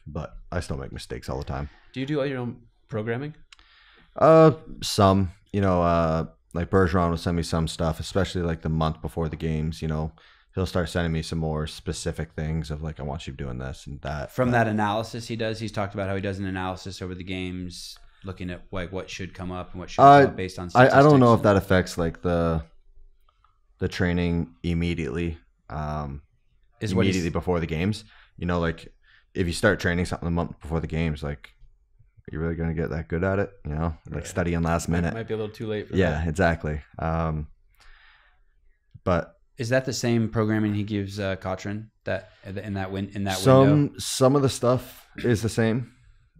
but I still make mistakes all the time. Do you do all your own programming? Some, you know, like Bergeron will send me some stuff, especially like the month before the games. You know, he'll start sending me some more specific things of like, I want you doing this and that. From that analysis he does, he's talked about how he does an analysis over the games, looking at like what should come up and what should come up based on statistics. I don't know if that affects like the training immediately. Immediately before the games. You know, like if you start training something a month before the games, like, are you really going to get that good at it? You know, like studying last minute. Might be a little too late for that. that. Exactly. But is that the same programming he gives Cotrin that in that window? Some of the stuff is the same.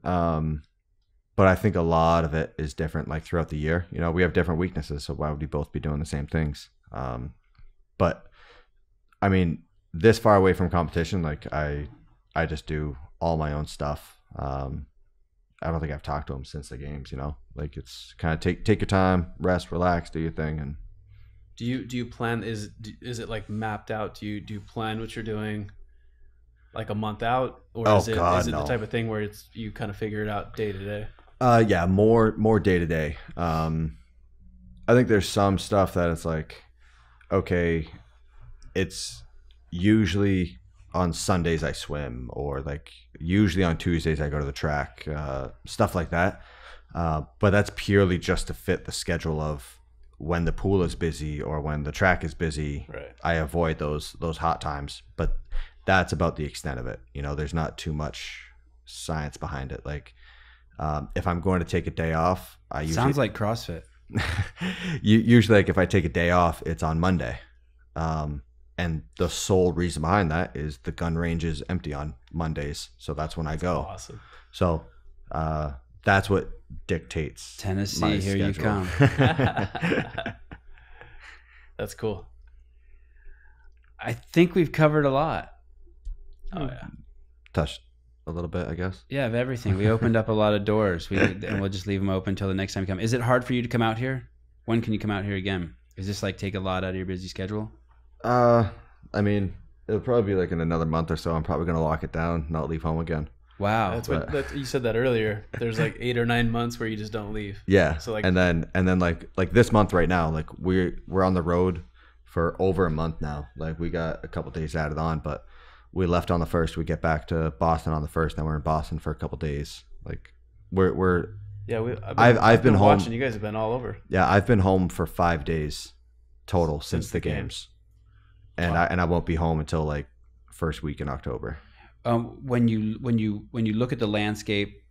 But I think a lot of it is different, like throughout the year. You know, we have different weaknesses, so why would we both be doing the same things? But I mean, this far away from competition, like I just do all my own stuff. I don't think I've talked to him since the games. You know, like it's kind of take your time, rest, relax, do your thing. And do you plan? Is it like mapped out? Do you plan what you're doing like a month out, or is it the type of thing where it's you kind of figure it out day to day? Yeah, more day to day. I think there's some stuff that it's like, okay, it's usually on Sundays I swim, or like usually on Tuesdays I go to the track, stuff like that. But that's purely just to fit the schedule of when the pool is busy or when the track is busy. Right. I avoid those hot times, but that's about the extent of it. You know, there's not too much science behind it. Like, if I'm going to take a day off, I usually sounds like CrossFit. Usually, like if I take a day off, it's on Monday. And the sole reason behind that is the gun range is empty on Mondays, so that's when I go. Awesome. So that's what dictates Tennessee. my Here schedule. you come. That's cool. I think we've covered a lot. Oh yeah. Touched a little bit, I guess. Yeah, of everything. We opened up a lot of doors. And we'll just leave them open until the next time you come. Is it hard for you to come out here? When can you come out here again? Is this like take a lot out of your busy schedule? I mean, it'll probably be like in another month or so. I'm probably gonna lock it down, not leave home again. Wow. That's you said that earlier. There's like 8 or 9 months where you just don't leave. Yeah. So like, and then like this month right now, like we're on the road for over a month now. Like we got a couple days added on, but we left on the 1st. We get back to Boston on the 1st. Then we're in Boston for a couple days. Like we're yeah. I've been home. Watching. You guys have been all over. Yeah, I've been home for 5 days total since the games. And wow. I won't be home until like first week in October. When you look at the landscape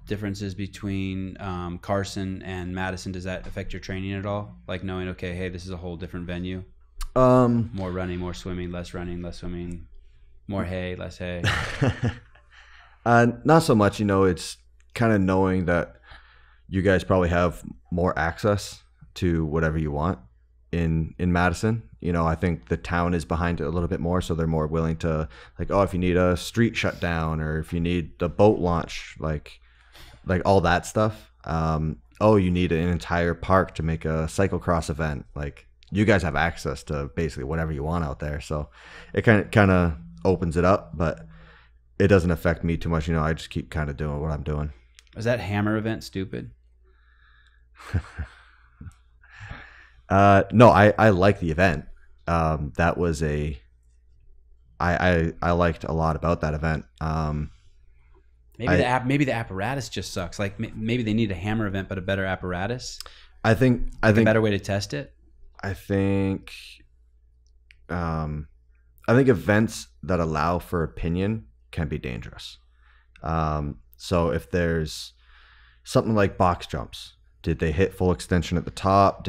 differences between Carson and Madison, does that affect your training at all? Like knowing, okay, hey, this is a whole different venue. More running, more swimming, less running, less swimming, more hay, less hay. Not so much. You know, it's kind of knowing that you guys probably have more access to whatever you want in Madison. You know, I think the town is behind it a little bit more, so they're more willing to like, oh, if you need a street shut down or if you need the boat launch, like all that stuff. Oh, you need an entire park to make a cyclocross event. Like you guys have access to basically whatever you want out there, so it kind of opens it up, but it doesn't affect me too much. You know, I just keep kind of doing what I'm doing. Was that hammer event stupid? No, I like the event. That was I liked a lot about that event. Maybe the apparatus just sucks. Like maybe they need a hammer event, but a better apparatus. I think a better way to test it. I think events that allow for opinion can be dangerous. So if there's something like box jumps, did they hit full extension at the top?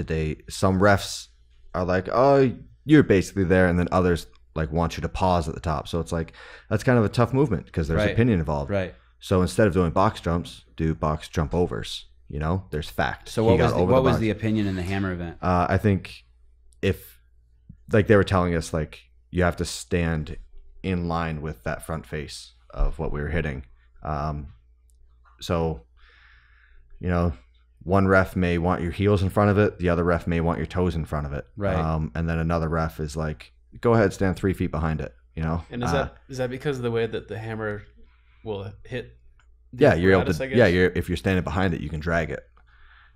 Some refs are like, oh, you're basically there. And then others like want you to pause at the top. So it's like, that's kind of a tough movement because there's opinion involved. Right. So instead of doing box jumps, do box jump overs, You know, there's fact. So what was the opinion in the hammer event? I think if like they were telling us like you have to stand in line with that front face of what we were hitting. So, you know, one ref may want your heels in front of it. The other ref may want your toes in front of it. Right. And then another ref is like, go ahead, stand 3 feet behind it, you know? And is that because of the way that the hammer will hit? Yeah, you're able to. Yeah, if you're standing behind it, you can drag it.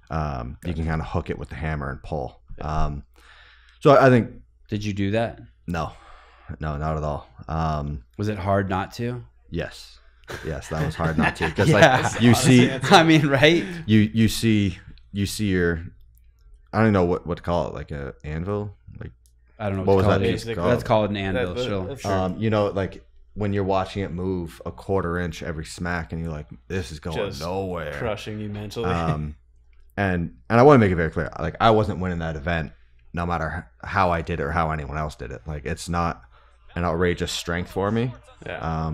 You can kind of hook it with the hammer and pull. So I think. Did you do that? No, not at all. Was it hard not to? Yes, that was hard not to because Yeah. like you see. I mean, right? You see your. I don't know what to call it, like a anvil, like I don't know what was that called. piece called? Let's call it an anvil. Sure. You know, like when you're watching it move a quarter inch every smack, and you're like, this is going Just nowhere, crushing you mentally. And I want to make it very clear, like I wasn't winning that event, no matter how I did it or how anyone else did it. Like it's not an outrageous strength for me. Yeah.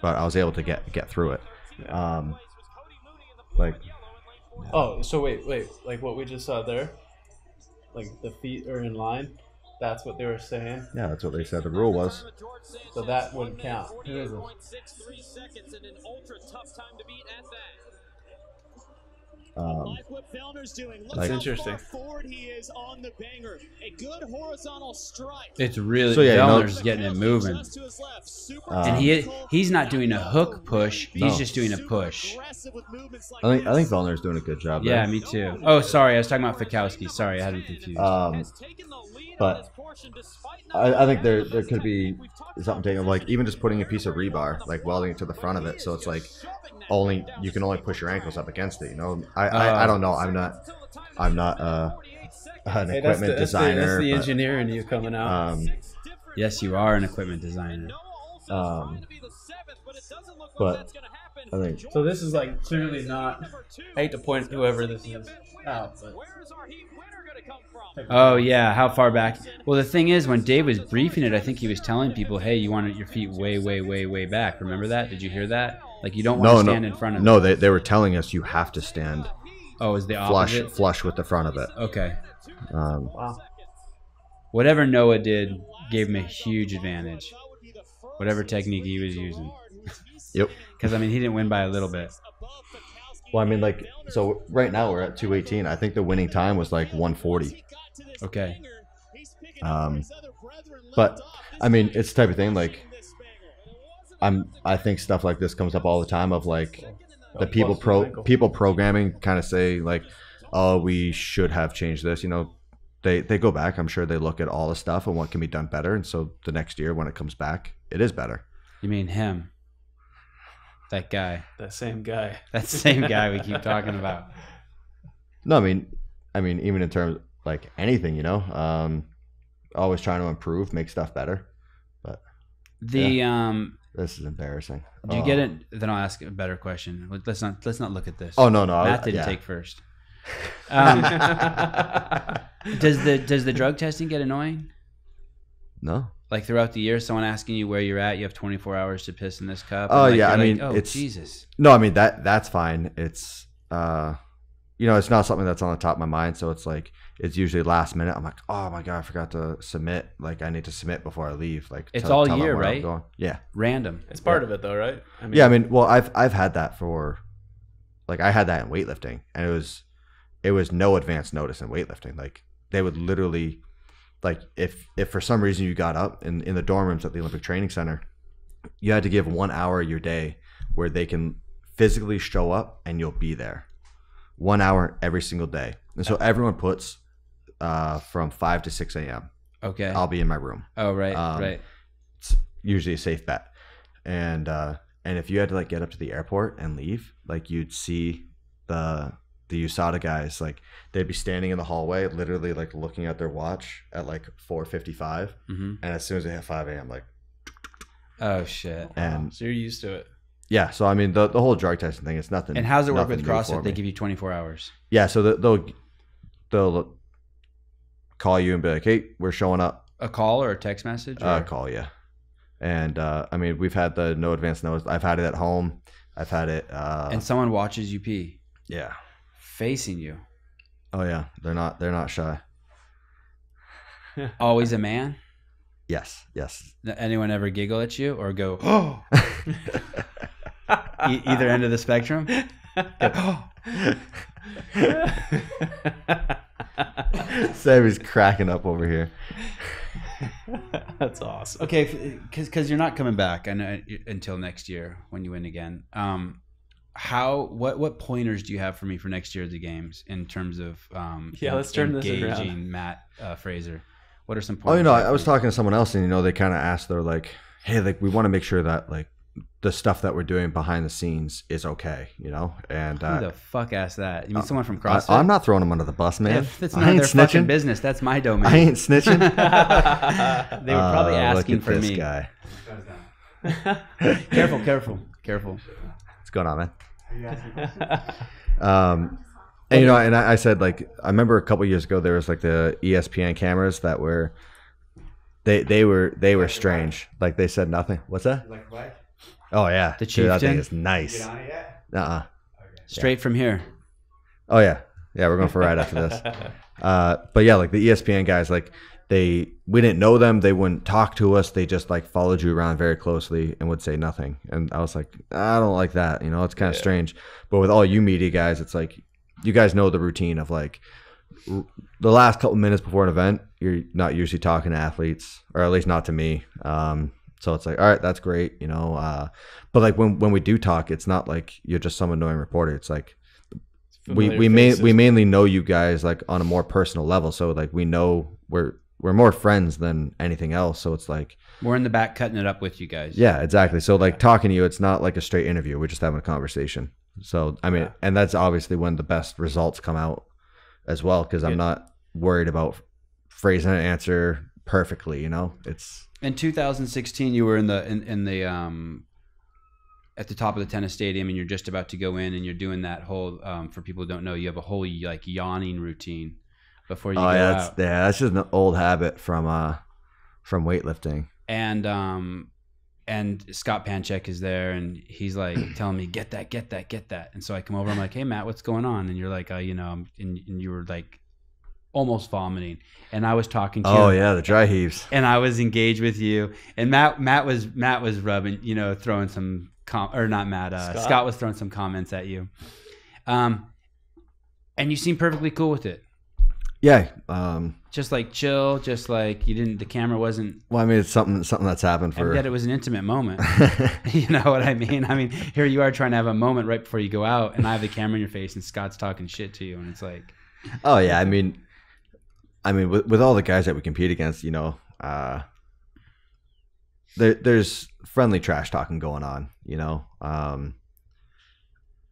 But I was able to get through it. Yeah. Like. Oh, so wait, like what we just saw there, like the feet are in line. That's what they were saying. Yeah, that's what they said the rule was. So that wouldn't count. Who is it? That's interesting. It's really So, yeah, Vellner's getting it moving, and he's not doing a hook push. He's just doing a push. I think Vellner's doing a good job there. Yeah, me too. Oh, sorry, I was talking about Fikowski. Sorry, I had him confused. But I think there could be something taken, like even just putting a piece of rebar, like welding it to the front of it, so it's like you can only push your ankles up against it. You know, I don't know. I'm not an equipment designer. That's the engineer in you coming out. Yes, you are an equipment designer. But I think So this is like clearly not. I hate to point whoever this is out, but Oh yeah, how far back? Well, the thing is, when Dave was briefing it, I think he was telling people, "Hey, you want your feet way, way, way, way back." Remember that? Did you hear that? Like you don't want to stand in front of. No, they were telling us you have to stand. Oh, is the opposite? Flush with the front of it. Okay. wow. Whatever Noah did gave him a huge advantage. Whatever technique he was using. Yep. Because I mean, he didn't win by a little bit. Well, I mean, like, so right now we're at 218. I think the winning time was like 140. Okay. But I mean, it's the type of thing like I think stuff like this comes up all the time of like the people programming kind of say like, oh, we should have changed this. You know, they go back. I'm sure they look at all the stuff and what can be done better. And so the next year when it comes back, it is better. You mean him? That guy. That same guy. That same guy we keep talking about. No, I mean, even in terms like anything, you know, always trying to improve, make stuff better. But this is embarrassing. Do you get it? Then I'll ask a better question. Let's not look at this. Oh no, Matt didn't take first. Does the drug testing get annoying? No. Like throughout the year, someone asking you where you're at, you have 24 hours to piss in this cup. Oh like, yeah, I mean, it's Jesus. No, I mean that's fine. It's you know, it's not something that's on the top of my mind. So it's like it's usually last minute. I'm like, oh my god, I forgot to submit. Like I need to submit before I leave. Like it's all year, right? Yeah, random. It's part of it though, right? I mean, well, I've had that for, like I had that in weightlifting, and it was no advance notice in weightlifting. Like they would literally. Like if for some reason you got up in the dorm rooms at the Olympic Training Center, you had to give 1 hour of your day where they can physically show up and you'll be there. 1 hour every single day. And so everyone puts from 5 to 6 a.m. Okay. I'll be in my room. Oh, right, right. It's usually a safe bet. And if you had to like get up to the airport and leave, like you'd see the USADA guys, like they'd be standing in the hallway, literally like looking at their watch at like 4:55, and as soon as they hit 5 a.m., like, oh shit! And so you're used to it. Yeah. So I mean, the whole drug testing thing, it's nothing. And how's it work with CrossFit? They give you 24 hours. Yeah. So they'll call you and be like, "Hey, we're showing up." A call or a text message? Or? Call, yeah. And I mean, we've had the no advance notice. I've had it at home. I've had it. And someone watches you pee. Yeah. facing you. Oh yeah, they're not shy. Always a man? Yes. Anyone ever giggle at you or go, oh? Either end of the spectrum? Sammy's cracking up over here. That's awesome. Okay, because you're not coming back until next year when you win again. What pointers do you have for me for next year at the games in terms of let's turn this around. Engaging Matt Fraser? What are some Oh, pointers? I was talking to someone else, and they kind of asked, they're like, hey, like we want to make sure that like the stuff that we're doing behind the scenes is okay, and who the fuck asked that? You mean someone from CrossFit? I'm not throwing them under the bus, man. That's none of their fucking business. That's my domain. I ain't snitching. They were probably asking for this me. Guy. Careful. What's going on, man? And and I said, like, I remember a couple years ago there was like the ESPN cameras that were they were strange. Like they said nothing. What's that? Like a bike? Oh yeah, The dude, that thing Chieftain? is nice. Get on it yet? Okay. Straight from here. Oh yeah, we're going for a ride after this. But yeah, like the ESPN guys, like we didn't know them. They wouldn't talk to us. They just like followed you around very closely and would say nothing. And I was like, I don't like that. It's kind of strange. But with all you media guys, it's like you guys know the routine of like the last couple minutes before an event, you're not usually talking to athletes, or at least not to me. So it's like, all right, that's great, but like when we do talk, it's not like you're just some annoying reporter. It's like we mainly know you guys like on a more personal level. So like we know we're more friends than anything else. So it's like we're in the back cutting it up with you guys. Yeah, exactly. So like talking to you, it's not like a straight interview. We're just having a conversation. So I mean, and that's obviously when the best results come out as well, because I'm not worried about phrasing an answer perfectly. It's in 2016 you were in the at the top of the tennis stadium, and you're just about to go in, and you're doing that whole for people who don't know, you have a whole like yawning routine before you go out. That's just an old habit from weightlifting. And Scott Panchek is there, and he's like telling me, get that. And so I come over, I'm like, hey Matt, what's going on? And you're like, and you were like almost vomiting, and I was talking to you. Oh yeah, the dry heaves. And I was engaged with you, and Matt was rubbing, throwing some Scott was throwing some comments at you, and you seemed perfectly cool with it. Yeah, just like chill, just like you didn't. The camera wasn't. Well, I mean, it's something that's happened for. And yet it was an intimate moment. You know what I mean? I mean, here you are trying to have a moment right before you go out, and I have the camera in your face, and Scott's talking shit to you, and it's like. Oh yeah, I mean, with all the guys that we compete against, there's friendly trash talking going on.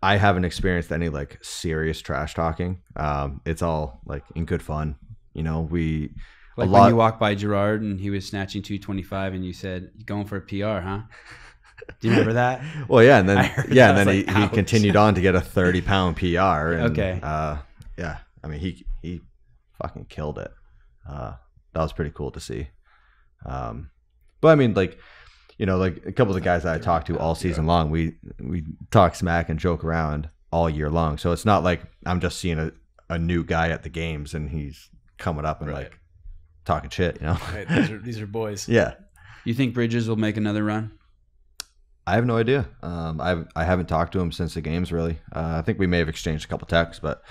I haven't experienced any like serious trash talking. It's all like in good fun. When you walked by Gerard and he was snatching 225 and you said, "You going for a PR, huh?" Do you remember that? Well, yeah, and then he continued on to get a 30-pound PR. And, okay. Yeah, I mean he fucking killed it. That was pretty cool to see. But I mean, like a couple of the guys that I talked to all season long, we talk smack and joke around all year long. So it's not like I'm just seeing a new guy at the games and he's coming up and like talking shit, Right, these are boys. Yeah. You think Bridges will make another run? I have no idea. I haven't talked to him since the games really. I think we may have exchanged a couple texts, but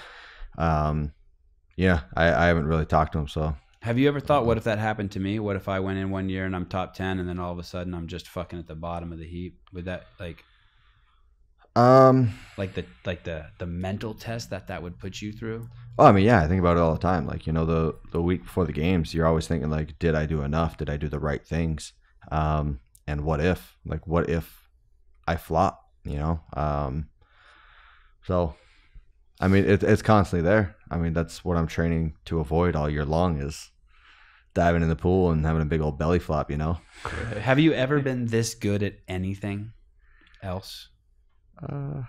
yeah, I haven't really talked to him. So. Have you ever thought, what if that happened to me? What if I went in one year and I'm top 10 and then all of a sudden I'm just fucking at the bottom of the heap? Would that like the mental test that would put you through? Oh, I mean, yeah, I think about it all the time. Like, the week before the games, you're always thinking like, did I do enough? Did I do the right things? And what if I flop, so I mean, it's constantly there. I mean, that's what I'm training to avoid all year long is diving in the pool and having a big old belly flop, Have you ever been this good at anything else? I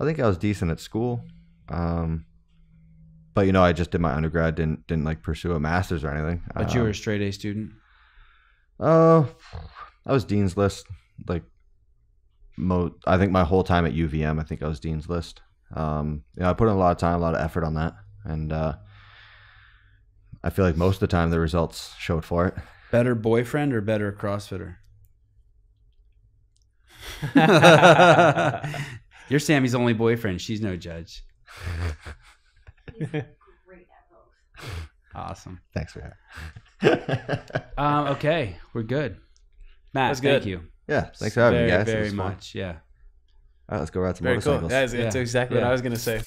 think I was decent at school. But I just did my undergrad, didn't like pursue a master's or anything. But you were a straight A student? I was Dean's List. Like I think my whole time at UVM, I think I was Dean's List. I put in a lot of time, a lot of effort on that, and I feel like most of the time the results showed for it. Better boyfriend or better CrossFitter? You're Sammy's only boyfriend. She's no judge. He's great at both. Awesome. Thanks for that. Okay, we're good. Matt, That's good. thank you. Yeah, thanks for having me, guys. It Very was fun. much. Yeah. All right, let's go ride some Very cool. motorcycles. That's exactly what I was going to say.